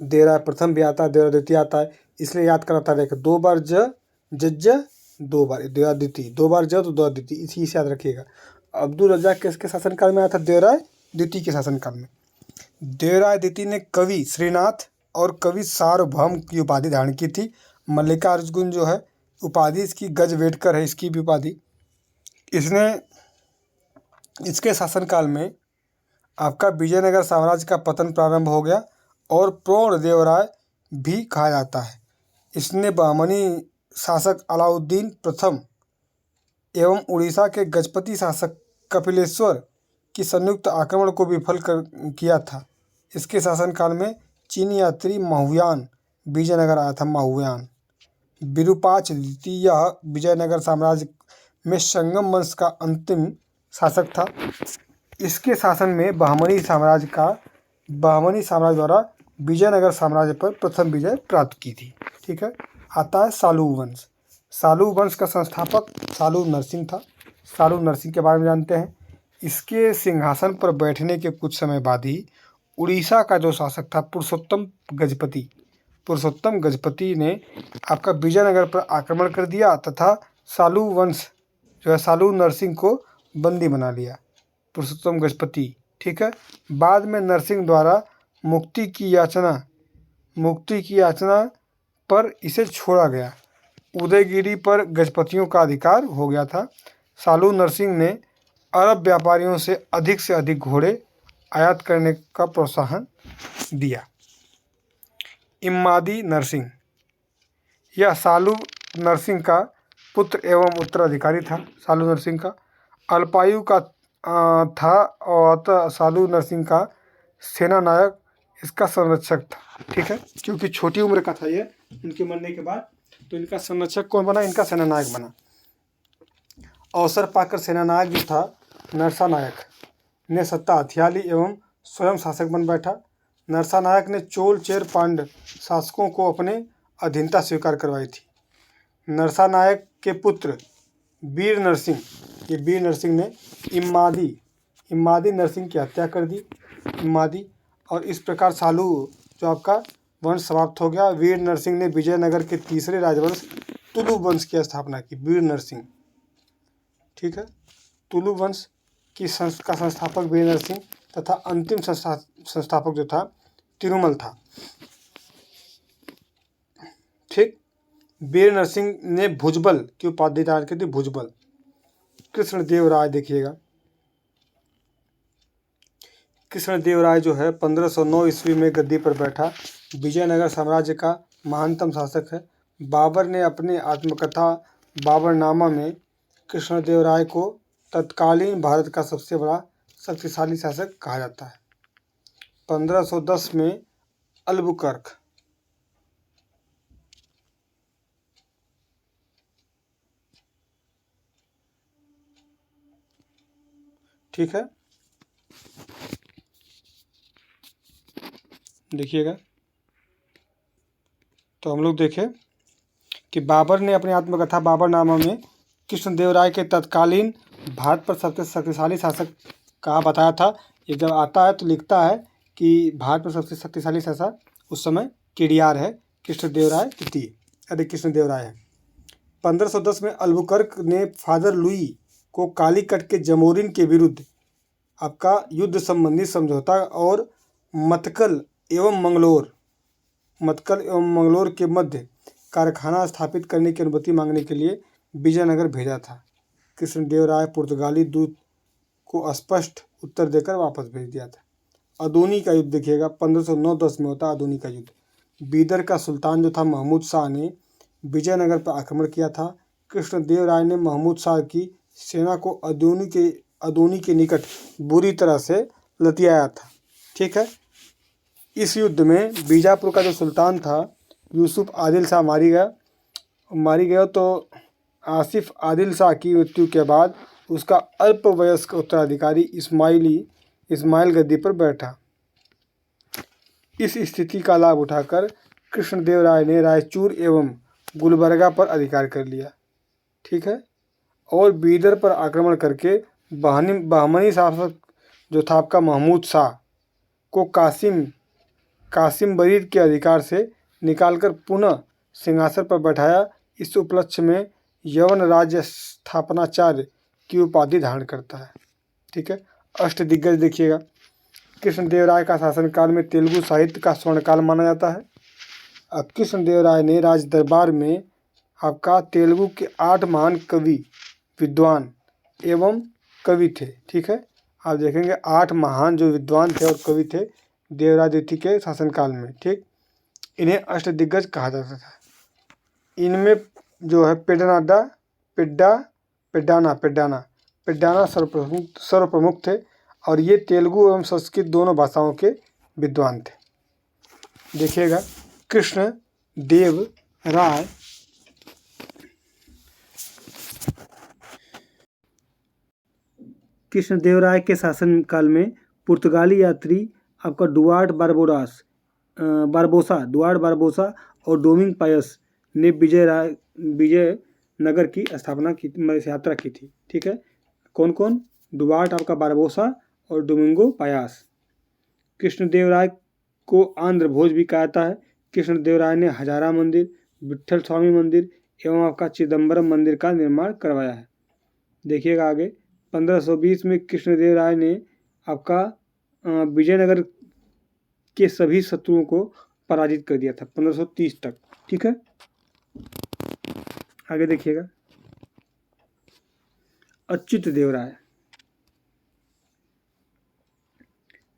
देवराय प्रथम भी आता है, देवराय द्वितीय आता है, इसलिए याद कराता है। 2 बार दो बार देवराय द्वितीय, 2 बार तो 2 द्वितीय, इसी से याद रखिएगा। अब्दुल रज्जाक किसके शासनकाल में आया था? देवराय द्वितीय के शासनकाल में। देवराय द्वितीय ने कवि श्रीनाथ और कवि सार्वभौम की उपाधि धारण की थी। मल्लिकार्जुन जो है उपाधि इसकी गजवेटकर है, इसकी भी उपाधि। इसके शासनकाल में आपका विजयनगर साम्राज्य का पतन प्रारंभ हो गया और पूर्णदेवराय भी कहा जाता है। इसने बहमनी शासक अलाउद्दीन प्रथम एवं उड़ीसा के गजपति शासक कपिलेश्वर की संयुक्त आक्रमण को विफल किया था। इसके शासनकाल में चीनी यात्री महुयान विजयनगर आया था। महुयान विरूपाक्ष द्वितीय यह विजयनगर साम्राज्य में संगम वंश का अंतिम शासक था। इसके शासन में बहमनी साम्राज्य द्वारा विजयनगर साम्राज्य पर प्रथम विजय प्राप्त की थी। ठीक है। आता है सालू वंश। सालू वंश का संस्थापक सालू नरसिंह था। सालू नरसिंह के बारे में जानते हैं। इसके सिंहासन पर बैठने के कुछ समय बाद ही उड़ीसा का जो शासक था पुरुषोत्तम गजपति ने आपका विजयनगर पर आक्रमण कर दिया तथा सालू वंश जो है सालू नरसिंह को बंदी बना लिया। पुरुषोत्तम गजपति, ठीक है। बाद में नरसिंह द्वारा मुक्ति की याचना पर इसे छोड़ा गया। उदयगिरी पर गजपतियों का अधिकार हो गया था। सालू नरसिंह ने अरब व्यापारियों से अधिक घोड़े आयात करने का प्रोत्साहन दिया। इम्मादी नरसिंह, यह सालू नरसिंह का पुत्र एवं उत्तराधिकारी था। सालू नरसिंह का अल्पायु का था और सालू नरसिंह का सेनानायक इसका संरक्षक था। ठीक है, क्योंकि छोटी उम्र का था ये इनके मरने के बाद, तो इनका संरक्षक कौन बना? इनका सेनानायक बना। अवसर पाकर सेनानायक जो था नरसानायक ने सत्ता हथिया ली एवं स्वयं शासक बन बैठा। नरसानायक ने चोल चेर पांड्य शासकों को अपने अधीनता स्वीकार करवाई थी। नरसानायक के पुत्र वीर नरसिंह ने इम्मादी नरसिंह की हत्या कर दी। और इस प्रकार सालू जो आपका वंश समाप्त हो गया। वीर नरसिंह ने विजयनगर के तीसरे राजवंश तुलु वंश की स्थापना की। वीर नरसिंह, ठीक है। तुलु वंश का संस्थापक वीर नरसिंह तथा अंतिम संस्थापक जो था तिरुमल था। ठीक। वीर नरसिंह ने भुजबल की उपाधि धारण की थी। भुजबल। कृष्णदेवराय देखिएगा, कृष्णदेवराय जो है 1509 ईस्वी में गद्दी पर बैठा। विजयनगर साम्राज्य का महानतम शासक है। बाबर ने अपने आत्मकथा बाबरनामा में कृष्णदेवराय को तत्कालीन भारत का सबसे बड़ा शक्तिशाली शासक कहा जाता है। 1510 में अल्बुकर्क, ठीक है, देखिएगा। तो हम लोग देखें कि बाबर ने अपनी आत्मकथा बाबरनामा में कृष्णदेवराय के तत्कालीन भारत पर सबसे शक्तिशाली शासक कहा बताया था। ये जब आता है तो लिखता है कि भारत में सबसे शक्तिशाली शासक उस समय केडीआर है, कृष्णदेवराय है। 1510 में अल्बुकर्क ने फादर लुई को कालीकट के जमोरिन के विरुद्ध आपका युद्ध संबंधी समझौता और मतकल एवं मंगलोर के मध्य कारखाना स्थापित करने की अनुमति मांगने के लिए विजयनगर भेजा था। कृष्णदेवराय पुर्तगाली दूत को स्पष्ट उत्तर देकर वापस भेज दिया था। अदोनी का युद्ध देखिएगा, 1509-10 में होता अदोनी का युद्ध। बीदर का सुल्तान जो था महमूद शाह ने विजयनगर पर आक्रमण किया था। कृष्णदेवराय ने महमूद शाह की सेना को अदोनी के निकट बुरी तरह से लतियाया था। ठीक है। इस युद्ध में बीजापुर का जो सुल्तान था यूसुफ आदिल शाह मारी गया तो आसिफ आदिल शाह की मृत्यु के बाद उसका अल्पवयस्क उत्तराधिकारी इस्माइल गद्दी पर बैठा। इस स्थिति का लाभ उठाकर कृष्णदेवराय ने रायचूर एवं गुलबर्गा पर अधिकार कर लिया। ठीक है। और बीदर पर आक्रमण करके बहमनी शासक जो था आपका महमूद शाह को कासिम बरीद के अधिकार से निकालकर पुनः सिंहासन पर बैठाया। इस उपलक्ष्य में यवन राज्य स्थापनाचार्य की उपाधि धारण करता है। ठीक है। अष्टदिग्गज देखिएगा, कृष्णदेवराय का शासनकाल में तेलुगु साहित्य का स्वर्णकाल माना जाता है। अब कृष्णदेवराय ने राज दरबार में आपका तेलुगु के 8 महान कवि, विद्वान एवं कवि थे। ठीक है, आप देखेंगे 8 महान जो विद्वान थे और कवि थे देवराज द्वितीय के शासनकाल में। ठीक, इन्हें अष्टदिग्गज कहा जाता था। इनमें जो है पेड्डानाडा पेड्डा पेड्डाना पेड्डाना पेड्डाना सर्वप्रमुख थे और ये तेलुगु एवं संस्कृत दोनों भाषाओं के विद्वान थे। देखिएगा, कृष्ण देव राय कृष्णदेवराय के शासनकाल में पुर्तगाली यात्री आपका डुआर्ट बारबोसा और डोमिंग पायस ने विजयनगर की स्थापना की, यात्रा की थी। ठीक है, कौन कौन? डुआर्ट आपका बारबोसा और डोमिंगो पायास। कृष्णदेवराय को आंध्र भोज भी कहा जाता है। कृष्णदेवराय ने हजारा मंदिर, विट्ठल स्वामी मंदिर एवं आपका चिदम्बरम मंदिर का निर्माण करवाया है। देखिएगा आगे, 1520 में कृष्णदेवराय ने आपका विजयनगर के सभी शत्रुओं को पराजित कर दिया था 1530 तक। ठीक है, आगे देखिएगा, अच्युत देवराय।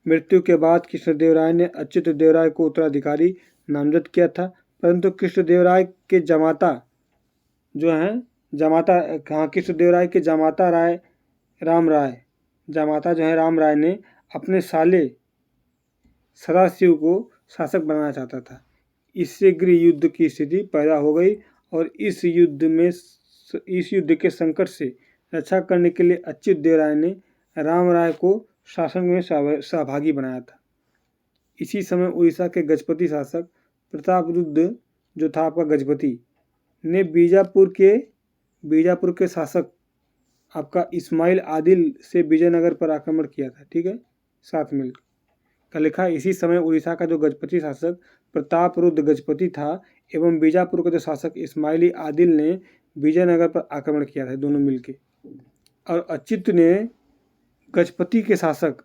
मृत्यु के बाद कृष्णदेवराय ने अच्युत देवराय को उत्तराधिकारी नामजद किया था, परंतु कृष्णदेवराय के जमाता जो हैं कृष्णदेवराय के जमाता राम राय ने अपने साले सदाशिव को शासक बनाना चाहता था। इससे गृह युद्ध की स्थिति पैदा हो गई और इस युद्ध के संकट से रक्षा करने के लिए अच्युत देवराय ने राम राय को शासन में सहभागी बनाया था। इसी समय उड़ीसा के गजपति शासक प्रतापरुद्र जो था आपका गजपति ने बीजापुर के शासक आपका इस्माइल आदिल से विजयनगर पर आक्रमण किया था। ठीक है, साथ मिल का लिखा। इसी समय उड़ीसा का जो गजपति शासक प्रतापरुद्र गजपति था एवं बीजापुर का जो शासक इस्माइली आदिल ने विजयनगर पर आक्रमण किया था, दोनों मिलके। और अच्युत ने गजपति के शासक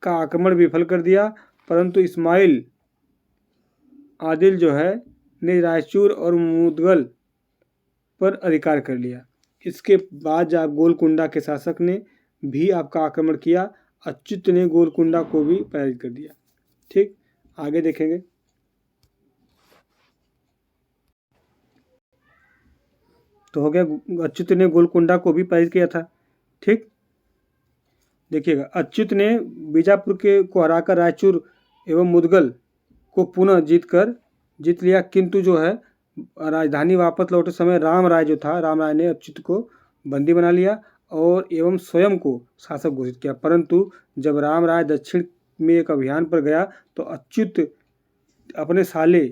का आक्रमण विफल कर दिया, परंतु इस्माइल आदिल जो है ने रायचूर और मुदगल पर अधिकार कर लिया। इसके बाद जब गोलकुंडा के शासक ने भी आपका आक्रमण किया, अच्युत ने गोलकुंडा को भी पराजित कर दिया। ठीक, आगे देखेंगे, तो हो गया, अच्युत ने गोलकुंडा को भी पराजित किया था। ठीक, देखिएगा, अच्युत ने बीजापुर को हराकर रायचूर एवं मुदगल को पुनः जीत लिया, किंतु जो है राजधानी वापस लौटे समय राम राय ने अच्युत को बंदी बना लिया और एवं स्वयं को शासक घोषित किया। परंतु जब राम राय दक्षिण में एक अभियान पर गया तो अच्युत अपने साले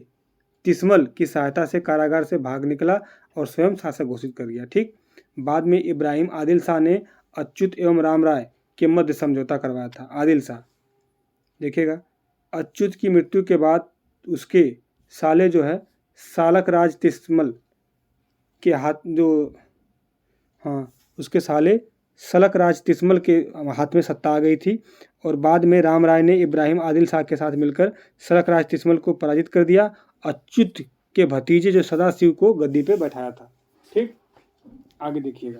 तिस्मल की सहायता से कारागार से भाग निकला और स्वयं शासक घोषित कर गया। ठीक, बाद में इब्राहिम आदिल शाह ने अच्युत एवं राम राय के मध्य समझौता करवाया था। आदिल शाह, देखिएगा, अच्युत की मृत्यु के बाद उसके साले जो है सालक राज तिस्मल के उसके साले सलक राज तिस्मल के हाथ में सत्ता आ गई थी और बाद में राम राय ने इब्राहिम आदिल शाह के साथ मिलकर सलक राज तिस्मल को पराजित कर दिया। अच्युत के भतीजे जो सदाशिव को गद्दी पे बैठाया था। ठीक, आगे देखिएगा,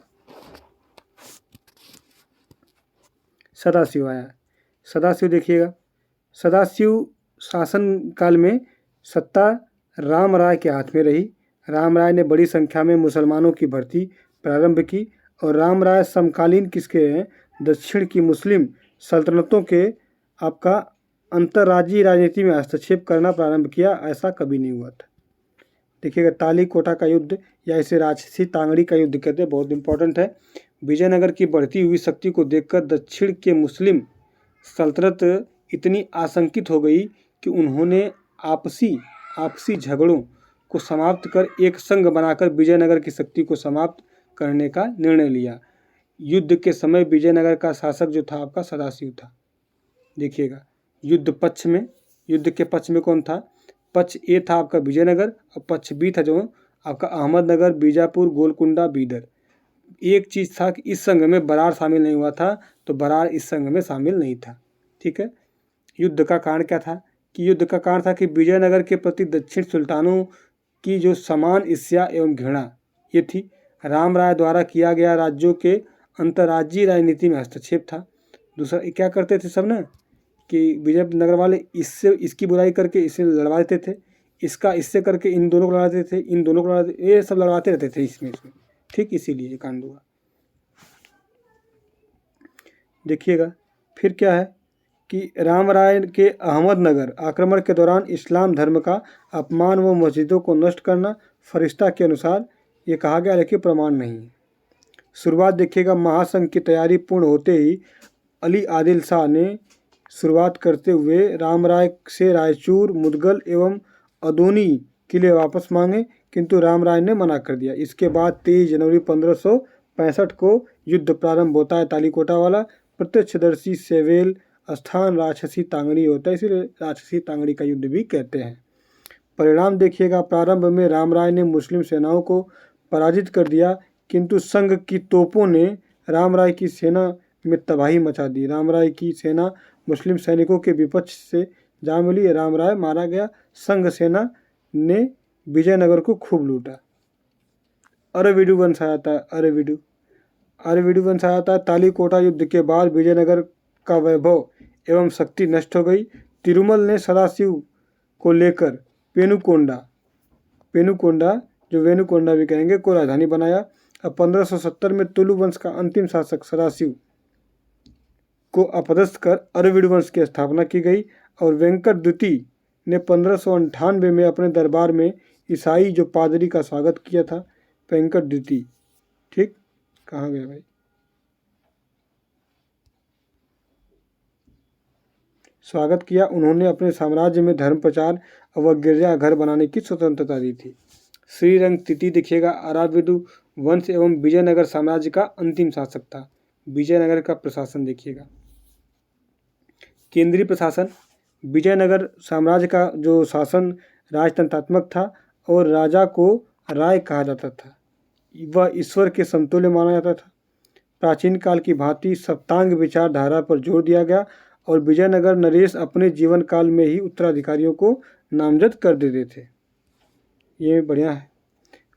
सदाशिव आया। सदाशिव देखिएगा, सदाशिव शासन काल में सत्ता राम राय के हाथ में रही। राम राय ने बड़ी संख्या में मुसलमानों की भर्ती प्रारंभ की और राम राय समकालीन किसके हैं? दक्षिण की मुस्लिम सल्तनतों के आपका अंतर्राज्यीय राजनीति में हस्तक्षेप करना प्रारंभ किया। ऐसा कभी नहीं हुआ था। देखिएगा, ताली कोटा का युद्ध या इसे राजसी तांगड़ी का युद्ध कहते हैं, बहुत इंपॉर्टेंट है। विजयनगर की बढ़ती हुई शक्ति को देखकर दक्षिण के मुस्लिम सल्तनत इतनी आशंकित हो गई कि उन्होंने आपसी झगड़ों को समाप्त कर एक संघ बनाकर विजयनगर की शक्ति को समाप्त करने का निर्णय लिया। युद्ध के समय विजयनगर का शासक जो था आपका सदाशिव था। देखिएगा, युद्ध के पक्ष में कौन था? पक्ष ए था आपका विजयनगर और पक्ष बी था जो आपका अहमदनगर, बीजापुर, गोलकुंडा, बीदर। एक चीज़ था कि इस संघ में बरार शामिल नहीं हुआ था, तो बरार इस संघ में शामिल नहीं था। ठीक है, युद्ध का कारण क्या था? कि युद्ध का कारण था कि विजयनगर के प्रति दक्षिण सुल्तानों की जो समान ईर्ष्या एवं घृणा ये थी। राम राय द्वारा किया गया राज्यों के अंतर्राज्यीय राजनीति में हस्तक्षेप था। दूसरा क्या करते थे सब ना कि विजयनगर वाले इससे इसकी बुराई करके इससे लड़वा देते थे, इसका इससे करके इन दोनों को लड़ाते थे, इन दोनों को लड़ाते, ये सब लड़वाते रहते थे इसमें। ठीक, इसीलिए ये कांड हुआ। देखिएगा फिर क्या है कि राम राय के अहमदनगर आक्रमण के दौरान इस्लाम धर्म का अपमान व मस्जिदों को नष्ट करना फरिश्ता के अनुसार ये कहा गया, लेकिन प्रमाण नहीं है। शुरुआत देखिएगा, महासंघ की तैयारी पूर्ण होते ही अली आदिल शाह ने शुरुआत करते हुए राम राय से रायचूर, मुदगल एवं अदोनी किले वापस मांगे, किंतु राम राय ने मना कर दिया। इसके बाद 23 जनवरी 1565 को युद्ध प्रारंभ होता है तालीकोटा वाला। प्रत्यक्षदर्शी सेवेल स्थान राक्षसी तांगड़ी होता है, इसीलिए राक्षसी तांगड़ी का युद्ध भी कहते हैं। परिणाम देखिएगा, प्रारंभ में राम राय ने मुस्लिम सेनाओं को पराजित कर दिया, किंतु संघ की तोपों ने राम राय की सेना में तबाही मचा दी। राम राय की सेना मुस्लिम सैनिकों के विपक्ष से जा मिली, राम राय मारा गया। संघ सेना ने विजयनगर को खूब लूटा। अरविडु वंश आता है, अरविडु वंश आता है। तालीकोटा युद्ध के बाद विजयनगर का वैभव एवं शक्ति नष्ट हो गई। तिरुमल ने सदाशिव को लेकर पेनुकोंडा जो वेनुकोंडा भी कहेंगे को राजधानी बनाया। अब 1570 में तुलु वंश का अंतिम शासक सदाशिव को अपदस्थ कर अरविड वंश की स्थापना की गई और वेंकट द्वितीय ने 1598 में अपने दरबार में ईसाई जो पादरी का स्वागत किया था। वेंकट द्वितीय, ठीक, कहाँ गया भाई, स्वागत किया। उन्होंने अपने साम्राज्य में धर्म प्रचार व गिरजाघर बनाने की स्वतंत्रता दी थी। श्रीरंग तृतीय देखिएगा, अराविडु वंश एवं विजयनगर साम्राज्य का अंतिम शासक था। विजयनगर का प्रशासन देखिएगा, केंद्रीय प्रशासन, विजयनगर साम्राज्य का जो शासन राजतंत्रात्मक था और राजा को राय कहा जाता था। वह ईश्वर के समतुल्य माना जाता था। प्राचीन काल की भांति सप्तांग विचारधारा पर जोर दिया गया और विजयनगर नरेश अपने जीवन काल में ही उत्तराधिकारियों को नामजद कर देते थे। ये बढ़िया है।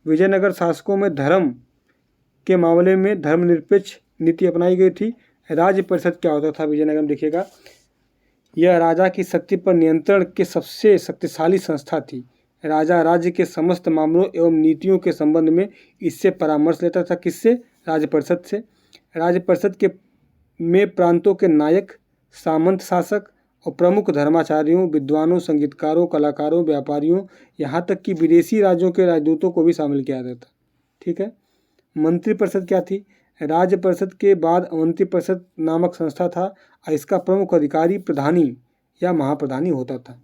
विजयनगर शासकों में धर्म के मामले में धर्मनिरपेक्ष नीति अपनाई गई थी। राज्य परिषद क्या होता था विजयनगर में देखिएगा, यह राजा की शक्ति पर नियंत्रण के सबसे शक्तिशाली संस्था थी। राजा राज्य के समस्त मामलों एवं नीतियों के संबंध में इससे परामर्श लेता था। किससे? राज्य परिषद से। राज्य परिषद के में प्रांतों के नायक, सामंत शासक और प्रमुख धर्माचार्यों, विद्वानों, संगीतकारों, कलाकारों, व्यापारियों, यहाँ तक कि विदेशी राज्यों के राजदूतों को भी शामिल किया जाता था। ठीक है। मंत्रिपरिषद क्या थी? राज्य परिषद के बाद मंत्रिपरिषद नामक संस्था था। इसका प्रमुख अधिकारी प्रधानी या महाप्रधानी होता था।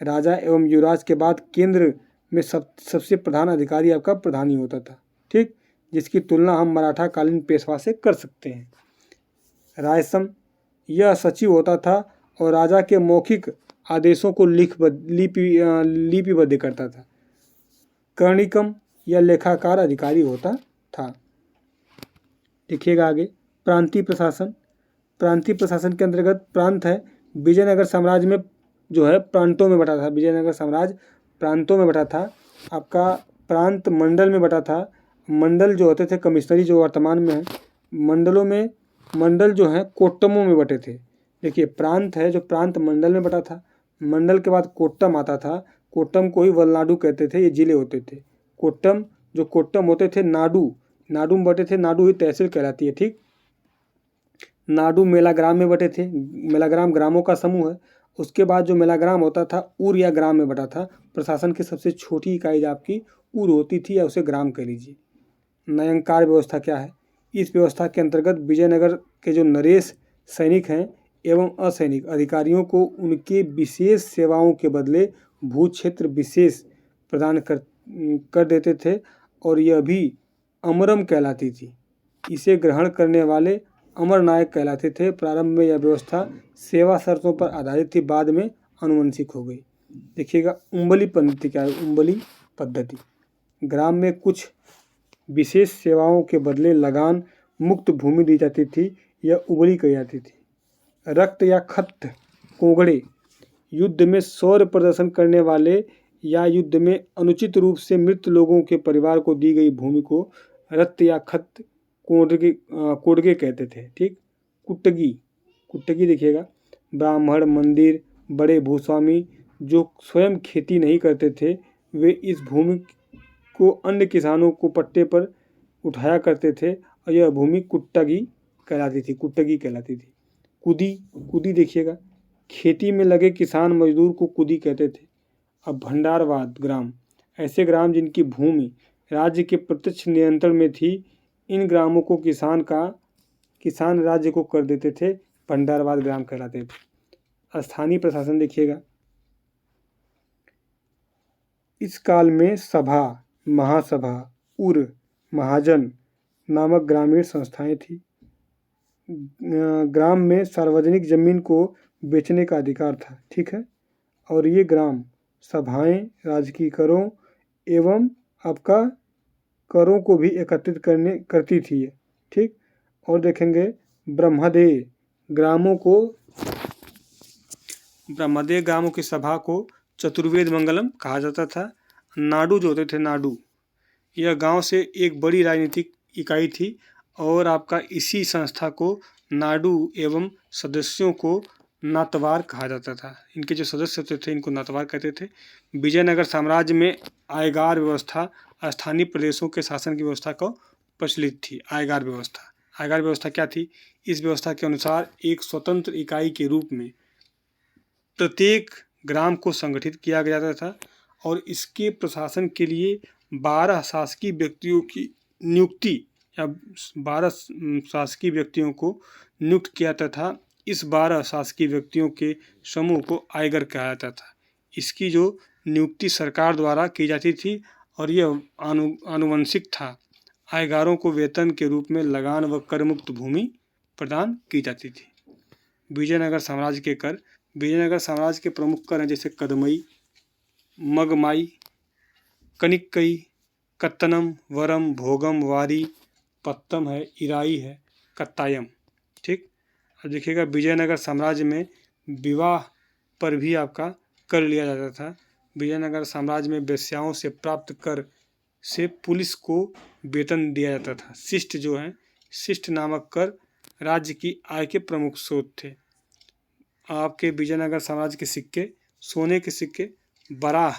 राजा एवं युवराज के बाद केंद्र में सबसे प्रधान अधिकारी आपका प्रधानी होता था। ठीक, जिसकी तुलना हम मराठा कालीन पेशवा से कर सकते हैं। रायसम यह सचिव होता था और राजा के मौखिक आदेशों को लिपिबद्ध करता था। कर्णिकम या लेखाकार अधिकारी होता था। देखिएगा आगे, प्रांतीय प्रशासन। प्रांतीय प्रशासन के अंतर्गत प्रांत है। विजयनगर साम्राज्य में जो है प्रांतों में बटा था। विजयनगर साम्राज्य प्रांतों में बटा था। आपका प्रांत मंडल में बटा था। मंडल जो होते थे कमिश्नरी जो वर्तमान में है, मंडलों में मंडल जो है कोट्टमों में बटे थे। देखिए प्रांत है जो प्रांत मंडल में बटा था। मंडल के बाद कोट्टम आता था। कोट्टम को ही वलनाडु कहते थे। ये जिले होते थे। कोट्टम होते थे नाडु में बटे थे। नाडु ही तहसील कहलाती है। ठीक, नाडु मेलाग्राम में बटे थे। मेलाग्राम ग्रामों का समूह है। उसके बाद जो मेलाग्राम होता था ऊर या ग्राम में बटा था। प्रशासन की सबसे छोटी इकाई आपकी ऊर होती थी या उसे ग्राम कह लीजिए। न्यायंकार व्यवस्था क्या है? इस व्यवस्था के अंतर्गत विजयनगर के जो नरेश सैनिक हैं एवं असैनिक अधिकारियों को उनके विशेष सेवाओं के बदले भू क्षेत्र विशेष प्रदान कर देते थे और यह भी अमरम कहलाती थी। इसे ग्रहण करने वाले अमर नायक कहलाते थे। प्रारंभ में यह व्यवस्था सेवा शर्तों पर आधारित थी, बाद में अनुवंशिक हो गई। देखिएगा उम्बली पद्धति क्या है? उम्बली पद्धति, ग्राम में कुछ विशेष सेवाओं के बदले लगान मुक्त भूमि दी जाती थी, यह उबली कही जाती थी। रक्त या खत कोगड़े, युद्ध में शौर्य प्रदर्शन करने वाले या युद्ध में अनुचित रूप से मृत लोगों के परिवार को दी गई भूमि को रत्त या खत्त कोडगे कहते थे। ठीक। कुट्टगी, कुट्टगी देखिएगा, ब्राह्मण, मंदिर, बड़े भूस्वामी जो स्वयं खेती नहीं करते थे, वे इस भूमि को अन्य किसानों को पट्टे पर उठाया करते थे और यह भूमि कुट्टगी कहलाती थी, कुट्टगी कहलाती थी। कुदी, कुदी देखिएगा, खेती में लगे किसान मजदूर को कुदी कहते थे। अब भंडारवाद ग्राम, ऐसे ग्राम जिनकी भूमि राज्य के प्रत्यक्ष नियंत्रण में थी, इन ग्रामों को किसान राज्य को कर देते थे, भंडारवाद ग्राम कहलाते थे। स्थानीय प्रशासन देखिएगा, इस काल में सभा, महासभा, उर, महाजन नामक ग्रामीण संस्थाएं थी। ग्राम में सार्वजनिक जमीन को बेचने का अधिकार था। ठीक है। और ये ग्राम सभाएं राजकीय करों एवं आपका करों को भी एकत्रित करती थी ये। ठीक। और देखेंगे ब्रह्मदेय ग्रामों की सभा को चतुर्वेद मंगलम कहा जाता था। नाडू जो होते थे, नाडू, यह गांव से एक बड़ी राजनीतिक इकाई थी और आपका इसी संस्था को नाडू एवं सदस्यों को नातवार कहा जाता था। इनके जो सदस्य होते थे इनको नातवार कहते थे। विजयनगर साम्राज्य में आयगार व्यवस्था स्थानीय प्रदेशों के शासन की व्यवस्था को प्रचलित थी। आयगार व्यवस्था क्या थी? इस व्यवस्था के अनुसार एक स्वतंत्र इकाई के रूप में प्रत्येक ग्राम को संगठित किया जाता था और इसके प्रशासन के लिए 12 शासकीय व्यक्तियों की नियुक्ति या 12 शासकीय व्यक्तियों को नियुक्त किया जाता था। इस 12 शासकीय व्यक्तियों के समूह को आयगर कहा जाता था। इसकी जो नियुक्ति सरकार द्वारा की जाती थी और यह आनुवंशिक था। आयगारों को वेतन के रूप में लगान व कर मुक्त भूमि प्रदान की जाती थी। विजयनगर साम्राज्य के कर, विजयनगर साम्राज्य के प्रमुख कर हैं जैसे कदमई, मगमाई, कनिक्कई, कत्तनम, वरम, भोगम, वारी, पत्तम है, इराई है, कत्तायम। ठीक। अब देखिएगा विजयनगर साम्राज्य में विवाह पर भी आपका कर लिया जाता था। विजयनगर साम्राज्य में वेश्याओं से प्राप्त कर से पुलिस को वेतन दिया जाता था। शिष्ट जो है, शिष्ट नामक कर राज्य की आय के प्रमुख स्रोत थे। आपके विजयनगर साम्राज्य के सिक्के, सोने के सिक्के बराह,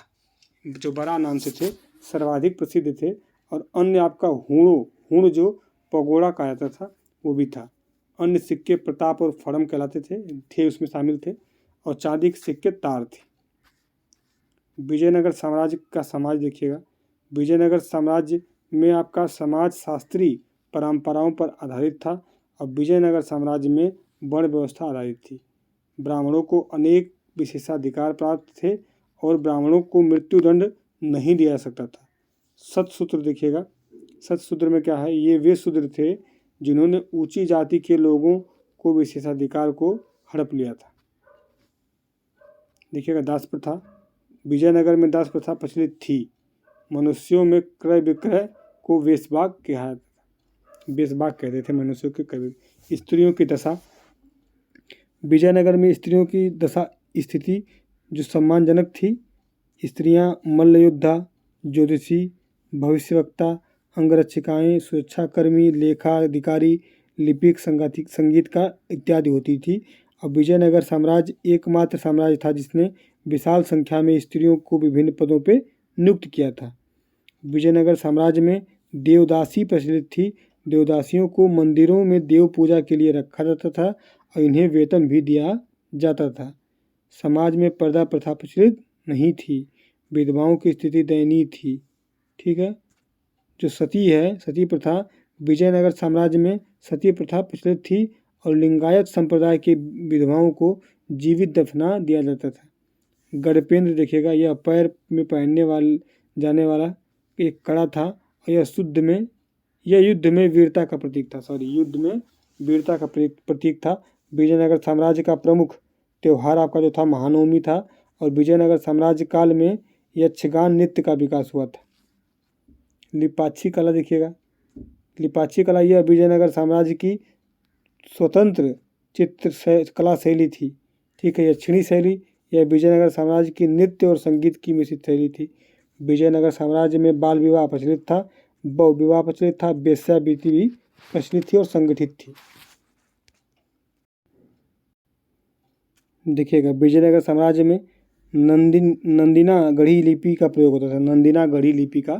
जो बराह नाम से थे, सर्वाधिक प्रसिद्ध थे और अन्य आपका हुण जो पगोड़ा कहा जाता था वो भी था। अन्य सिक्के प्रताप और फड़म कहलाते थे उसमें शामिल थे और चांदी के सिक्के तार थे। विजयनगर साम्राज्य का समाज देखिएगा, विजयनगर साम्राज्य में आपका समाज शास्त्रीय परंपराओं पर आधारित था और विजयनगर साम्राज्य में वर्ण व्यवस्था आधारित थी। ब्राह्मणों को अनेक विशेषाधिकार प्राप्त थे और ब्राह्मणों को मृत्युदंड नहीं दिया जा सकता था। सतशूद्र देखिएगा, सतशूद्र में क्या है? ये वे शूद्र थे जिन्होंने ऊंची जाति के लोगों को विशेषाधिकार को हड़प लिया था। देखिएगा दास प्रथा, विजयनगर में दास प्रथा प्रचलित थी। मनुष्यों में क्रय विक्रय को वेश्यावाग कहा जाता था। वेश्यावाग कहते थे मनुष्यों के क्रय। स्त्रियों की दशा, विजयनगर में स्त्रियों की दशा स्थिति जो सम्मानजनक थी। स्त्रियां मल्ल योद्धा, ज्योतिषी, भविष्यवक्ता, अंगरक्षिकाएँ, सुरक्षाकर्मी, लेखा अधिकारी, लिपिक, संगीतकार इत्यादि होती थी। अब विजयनगर साम्राज्य एकमात्र साम्राज्य था जिसने विशाल संख्या में स्त्रियों को विभिन्न पदों पर नियुक्त किया था। विजयनगर साम्राज्य में देवदासी प्रचलित थी। देवदासियों को मंदिरों में देव पूजा के लिए रखा जाता था और इन्हें वेतन भी दिया जाता था। समाज में पर्दा प्रथा प्रचलित नहीं थी। विधवाओं की स्थिति दयनीय थी। ठीक है। जो सती है, सती प्रथा, विजयनगर साम्राज्य में सती प्रथा प्रचलित थी और लिंगायत संप्रदाय के विधवाओं को जीवित दफना दिया जाता था। गणपेंद्र देखिएगा, यह पैर में पहनने जाने वाला एक कड़ा था और यह युद्ध में वीरता का प्रतीक था। युद्ध में वीरता का प्रतीक था। विजयनगर साम्राज्य का प्रमुख त्यौहार आपका जो था महानवमी था और विजयनगर साम्राज्य काल में यक्षगान नृत्य का विकास हुआ था। लिपाच्छी कला देखिएगा, लिपाच्छी कला यह विजयनगर साम्राज्य की स्वतंत्र चित्र कला शैली थी। ठीक है। यक्षिणी शैली यह विजयनगर साम्राज्य की नृत्य और संगीत की मिश्रित शैली थी। विजयनगर साम्राज्य में बाल विवाह प्रचलित था, बहु विवाह प्रचलित था, वेश्यावृत्ति भी प्रचलित थी और संगठित थी। देखिएगा, विजयनगर साम्राज्य में नंदिना गढ़ी लिपि का प्रयोग होता था। नंदिना गढ़ी लिपि का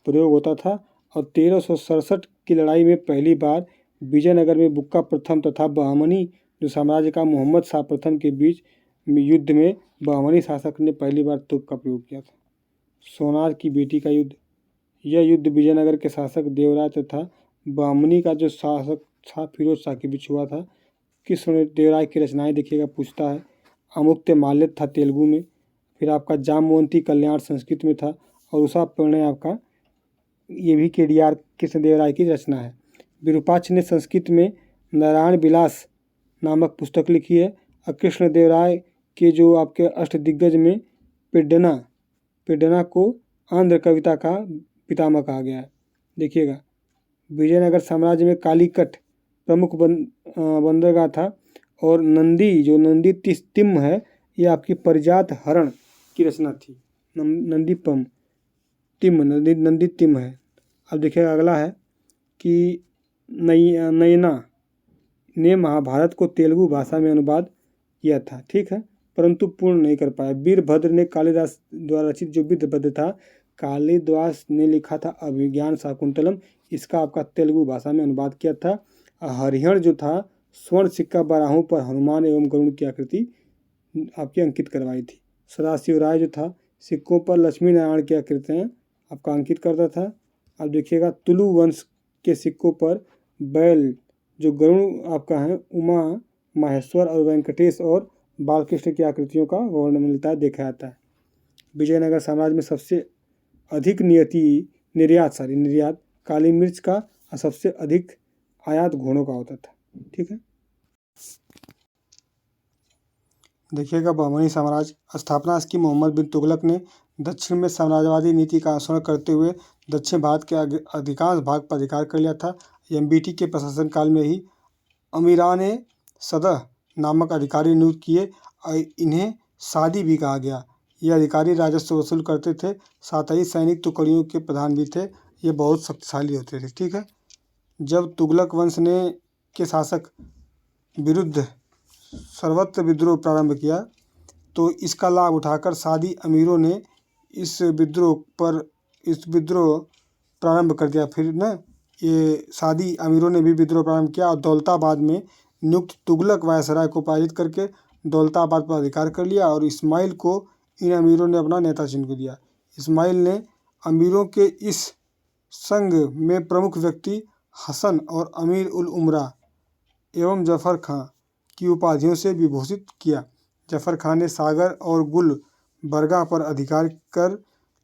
प्रयोग होता था और 1367 की लड़ाई में पहली बार विजयनगर में बुक्का प्रथम तथा बहमनी जो साम्राज्य का मोहम्मद शाह प्रथम के बीच युद्ध में बहमनी शासक ने पहली बार तोप का प्रयोग किया था। सोनार की बेटी का युद्ध, यह युद्ध विजयनगर के शासक देवराय तथा बहमनी का जो शासक था फिरोज शाह के बीच हुआ था। कृष्णदेवराय की रचनाएं देखिएगा, पूछता है। अमुक्त माल्यद था तेलुगु में, फिर आपका जामवंती कल्याण संस्कृत में था और उषा प्रणय आपका ये भी केडीआर कृष्णदेवराय की रचना है। विरूपाक्ष ने संस्कृत में नारायण विलास नामक पुस्तक लिखी है और कृष्णदेवराय के जो आपके अष्टदिग्गज में पेड्डना को आंध्र कविता का पितामह कहा गया है। देखिएगा, विजयनगर साम्राज्य में कालीकट प्रमुख बंदरगाह था और नंदी तिम्म है, ये आपकी परिजात हरण की रचना थी। नंदी तिम्म है। अब देखिएगा, अगला है कि नयना ने महाभारत को तेलुगु भाषा में अनुवाद किया था, ठीक है, परंतु पूर्ण नहीं कर पाया। वीरभद्र ने कालिदास द्वारा रचित जो वीरभद्र था, कालिदास ने लिखा था अभिज्ञान शाकुंतलम, इसका आपका तेलुगु भाषा में अनुवाद किया था। हरिहर जो था स्वर्ण सिक्का बाराहों पर हनुमान एवं गरुड़ की आकृति आपकी अंकित करवाई थी। सदाशिव राय जो था सिक्कों पर लक्ष्मी नारायण की आकृतियाँ आपका अंकित करता था। अब देखिएगा, तुलु वंश के सिक्कों पर बैल जो गरुड़ आपका है, उमा माहेश्वर और वेंकटेश और बालकृष्ण की आकृतियों का वर्णन मिलता है, देखा जाता है। विजयनगर साम्राज्य में सबसे अधिक निर्यात काली मिर्च का और सबसे अधिक आयात घोड़ों का होता था, ठीक है। देखिएगा, बहमनी साम्राज्य स्थापना इसकी मोहम्मद बिन तुगलक ने दक्षिण में साम्राज्यवादी नीति का अनुसरण करते हुए दक्षिण भारत के अधिकांश भाग पर अधिकार कर लिया था। एमबीटी के प्रशासन काल में ही अमीरान सदह नामक अधिकारी नियुक्त किए और इन्हें सादी भी कहा गया। ये अधिकारी राजस्व वसूल करते थे, साथ ही सैनिक टुकड़ियों के प्रधान भी थे। ये बहुत शक्तिशाली होते थे, ठीक है। जब तुगलक वंश के शासक विरुद्ध सर्वत्र विद्रोह प्रारंभ किया तो इसका लाभ उठाकर सादी अमीरों ने इस विद्रोह प्रारंभ कर दिया। फिर ना ये सादी अमीरों ने भी विद्रोह प्रारंभ किया और दौलताबाद में नियुक्त तुगलक वायसराय को पराजित करके दौलताबाद पर अधिकार कर लिया और इस्माइल को इन अमीरों ने अपना नेता चुन दिया। इस्माइल ने अमीरों के इस संघ में प्रमुख व्यक्ति हसन और अमीर उल उमरा एवं जफर खां की उपाधियों से विभूषित किया। जफर खां ने सागर और गुलबर्गा पर अधिकार कर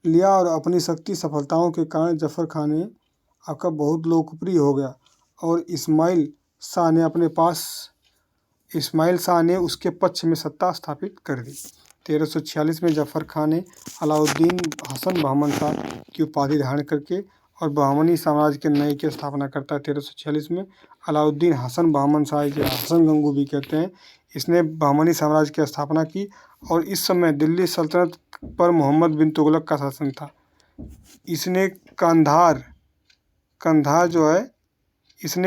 लिया और अपनी शक्ति सफलताओं के कारण जफर खां ने आपका बहुत लोकप्रिय हो गया और इस्माइल शाह ने उसके पक्ष में सत्ता स्थापित कर दी। 1346 में जफर खां ने अलाउद्दीन हसन बहमन शाह की उपाधि धारण करके और बहमनी साम्राज्य के नए की स्थापना करता है। 1346 में अलाउद्दीन हसन बहमन शाह, जो हसन गंगू भी कहते हैं, इसने बहमनी साम्राज्य की स्थापना की और इस समय दिल्ली सल्तनत पर मोहम्मद बिन तुगलक का शासन था। इसने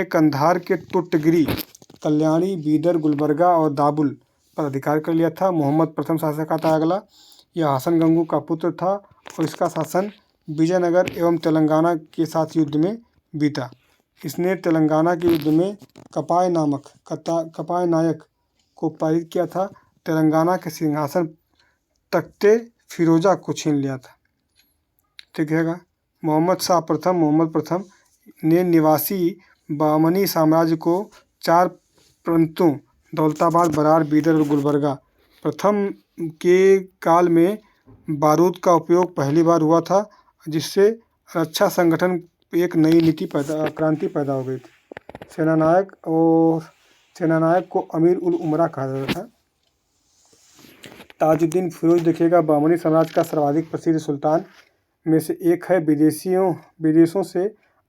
कंधार के टुटगिरी, कल्याणी, बीदर, गुलबर्गा और दाबुल पर अधिकार कर लिया था। मोहम्मद प्रथम शासक आता है अगला, यह हसन गंगू का पुत्र था और इसका शासन विजयनगर एवं तेलंगाना के साथ युद्ध में बीता। इसने तेलंगाना के युद्ध में कपाय नायक को पराजित किया था। तेलंगाना के सिंहासन तख्ते फिरोजा को छीन लिया था, ठीक है। मोहम्मद प्रथम ने निवासी बहमनी साम्राज्य को 4 प्रांतों दौलताबाद, बरार, बीदर और गुलबर्गा। प्रथम के काल में बारूद का उपयोग पहली बार हुआ था, जिससे रक्षा संगठन एक नई क्रांति पैदा हो गई थी। सेनानायक को अमीर उल उमरा कहा जाता था। ताजुद्दीन फिरोज देखिएगा, बहमनी साम्राज्य का सर्वाधिक प्रसिद्ध सुल्तान में से एक है। विदेशों से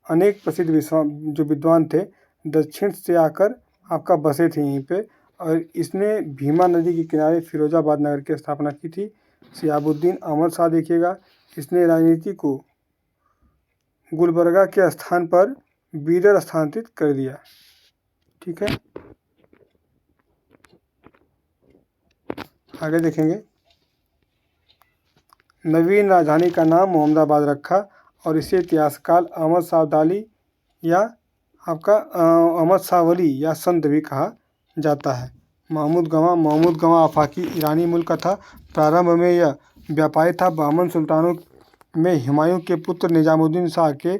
अनेक प्रसिद्ध जो विद्वान थे दक्षिण से आकर आपका बसे थे यहीं पे और इसने भीमा नदी के किनारे फिरोजाबाद नगर की स्थापना की थी। शिहाबुद्दीन अहमद शाह देखिएगा, इसने राजनीति को गुलबर्गा के स्थान पर बीदर स्थानांतरित कर दिया। ठीक है, आगे देखेंगे। नवीन राजधानी का नाम मोहम्मदाबाद रखा और इसे इतिहासकार अहमद शाह अब्दाली या अहमद शाह वली या संत भी कहा जाता है। महमूद गवां आफाकी ईरानी मूल का था। प्रारंभ में यह व्यापारी था। बहमन सुल्तानों में हुमायूं के पुत्र निजामुद्दीन शाह के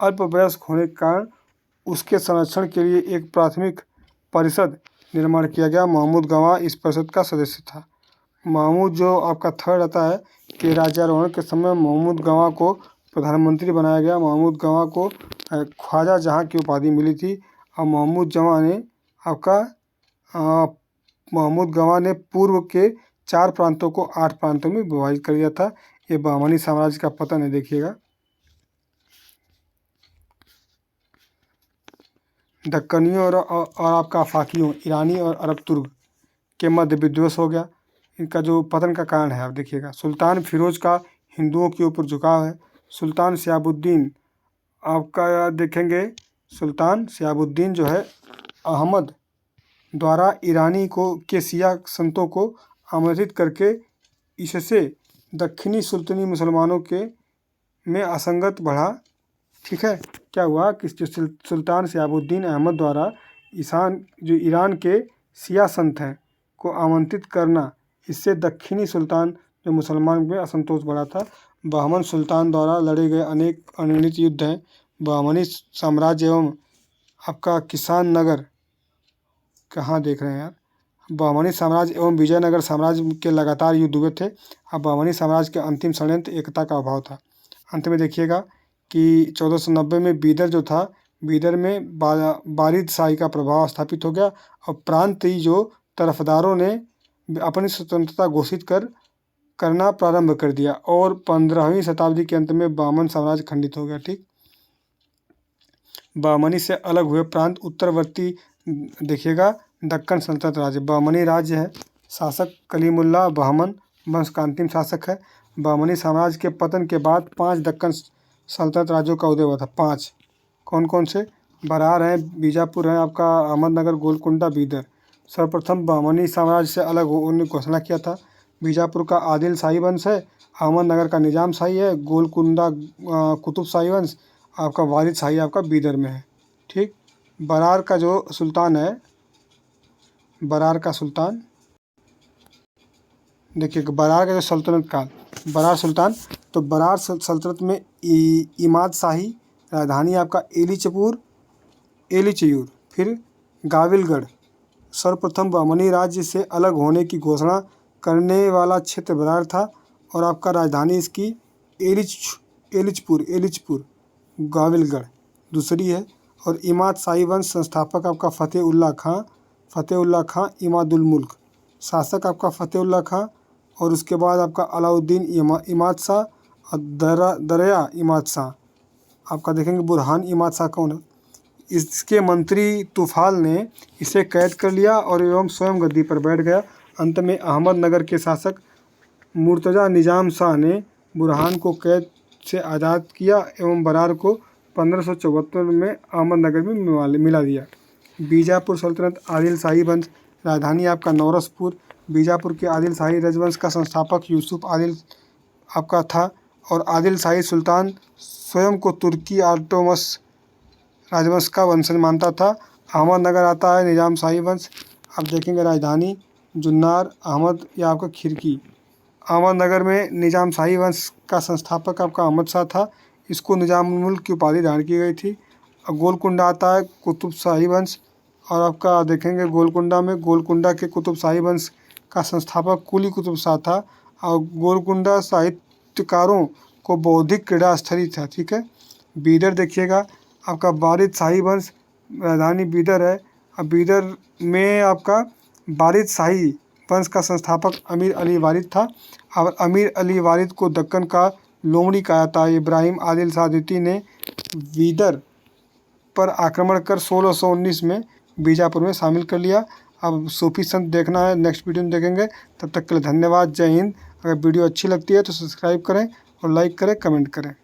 अल्पवयस्क होने के कारण उसके संरक्षण के लिए एक प्राथमिक परिषद निर्माण किया गया। महमूद गवां इस परिषद का सदस्य था। महमूद जो आपका थर्ड आता है कि राज्यारोहण के समय महमूद गवां को प्रधानमंत्री बनाया गया। महमूद गवां को ख्वाजा जहां की उपाधि मिली थी। और महमूद गवां ने पूर्व के 4 प्रांतों को 8 प्रांतों में विभाजित कर दिया था। ये बहमनी साम्राज्य का पतन है, देखिएगा। दक्कनियों और आपका आफाकियों, ईरानी और अरब तुर्क के मध्य विद्वेष हो गया। इनका जो पतन का कारण है आप देखिएगा। सुल्तान फिरोज का हिंदुओं के ऊपर झुकाव है। सुल्तान शिहाबुद्दीन आपका देखेंगे, सुल्तान शिहाबुद्दीन जो है अहमद द्वारा ईरानी के शिया संतों को आमंत्रित करके इससे दक्षिणी सुल्तानी मुसलमानों के में असंगत बढ़ा। ठीक है, क्या हुआ कि सुल्तान शिहाबुद्दीन अहमद द्वारा ईरान के शिया संत हैं को आमंत्रित करना, इससे दक्षिणी सुल्तान जो मुसलमान में असंतोष बढ़ा था। बहमन सुल्तान द्वारा लड़े गए अनेक अनिर्णित युद्ध हैं। बहमनी साम्राज्य एवं आपका किसान नगर कहाँ देख रहे हैं यार, बहमनी साम्राज्य एवं विजयनगर साम्राज्य के लगातार युद्ध हुए थे। अब बहमनी साम्राज्य के अंतिम षड्यंत्र एकता का अभाव था। अंत में देखिएगा कि 1490 में बीदर जो था, बीदर में बारिद शाही का प्रभाव स्थापित हो गया और प्रांतीय जो तरफदारों ने अपनी स्वतंत्रता घोषित करना प्रारंभ कर दिया और 15वीं शताब्दी के अंत में बहमन साम्राज्य खंडित हो गया। ठीक, बहमनी से अलग हुए प्रांत उत्तरवर्ती देखिएगा, दक्कन सल्तनत राज्य। बहमनी राज्य है, शासक कलीमुल्लाह बहमन वंश का अंतिम शासक है। बहमनी साम्राज्य के पतन के बाद 5 दक्कन सल्तनत राज्यों का उदय हुआ था। 5 कौन कौन से? बरार है, बीजापुर है, आपका अहमदनगर, गोलकुंडा, बीदर। सर्वप्रथम बहमनी साम्राज्य से अलग होने की घोषणा किया था। बीजापुर का आदिल शाही वंश है, अहमदनगर का निजाम शाही है, गोलकुंडा कुतुब शाही वंश, आपका वारिद शाही आपका बीदर में है। ठीक, बरार का जो सुल्तान है, बरार का सुल्तान देखिए, बरार का जो सल्तनत काल, बरार सुल्तान, तो बरार सल्तनत में इमाद शाही, राजधानी आपका एलीचयूर, फिर गाविलगढ़। सर्वप्रथम बहमनी राज्य से अलग होने की घोषणा करने वाला क्षेत्र बरार था और आपका राजधानी इसकी एलिचपुर गाविलगढ़ दूसरी है। और इमाद शाही वंश संस्थापक आपका फतेहुल्लाह खां इमादुल मुल्क, शासक आपका फतेहुल्लाह खां, और उसके बाद आपका अलाउद्दीन इमाद शाह और दरिया इमाद शाह। आपका देखेंगे बुरहान इमाद शाह कौन है, इसके मंत्री तुफाल ने इसे कैद कर लिया और एवं स्वयं गद्दी पर बैठ गया। अंत में अहमदनगर के शासक मुर्तज़ा निज़ाम शाह ने बुरहान को कैद से आज़ाद किया एवं बरार को 1574 में अहमदनगर में मिला दिया। बीजापुर सल्तनत, आदिल शाही वंश, राजधानी आपका नौरसपुर। बीजापुर के आदिल शाही राजवंश का संस्थापक यूसुफ आदिल आपका था और आदिल शाही सुल्तान स्वयं को तुर्की ऑटोमस राजवंश का वंशज मानता था। अहमदनगर आता है निजाम शाही वंश। आप देखेंगे राजधानी जुन्नार, अहमद या आपका खिरकी। अहमदनगर में निजाम शाही वंश का संस्थापक आपका अहमद शाह था, इसको निजाम मुल्क की उपाधि धारण की गई थी। गोलकुंडा आता है कुतुब शाही वंश और आपका देखेंगे गोलकुंडा के कुतुब शाही वंश का संस्थापक कुली कुतुब शाह था और गोलकुंडा साहित्यकारों को बौद्धिक क्रीड़ा स्थली था। ठीक है, बीदर देखिएगा आपका वारिद शाही वंश, राजधानी बीदर है। अब बीदर में आपका वारिद शाही वंश का संस्थापक अमीर अली वारिद था और अमीर अली वारिद को दक्कन का लोमड़ी कहा था। इब्राहिम आदिल शाह द्वितीय ने बीदर पर आक्रमण कर 1619 में बीजापुर में शामिल कर लिया अब सूफी संत देखना है, नेक्स्ट वीडियो में देखेंगे। तब तक के लिए धन्यवाद, जय हिंद। अगर वीडियो अच्छी लगती है तो सब्सक्राइब करें और लाइक करें, कमेंट करें।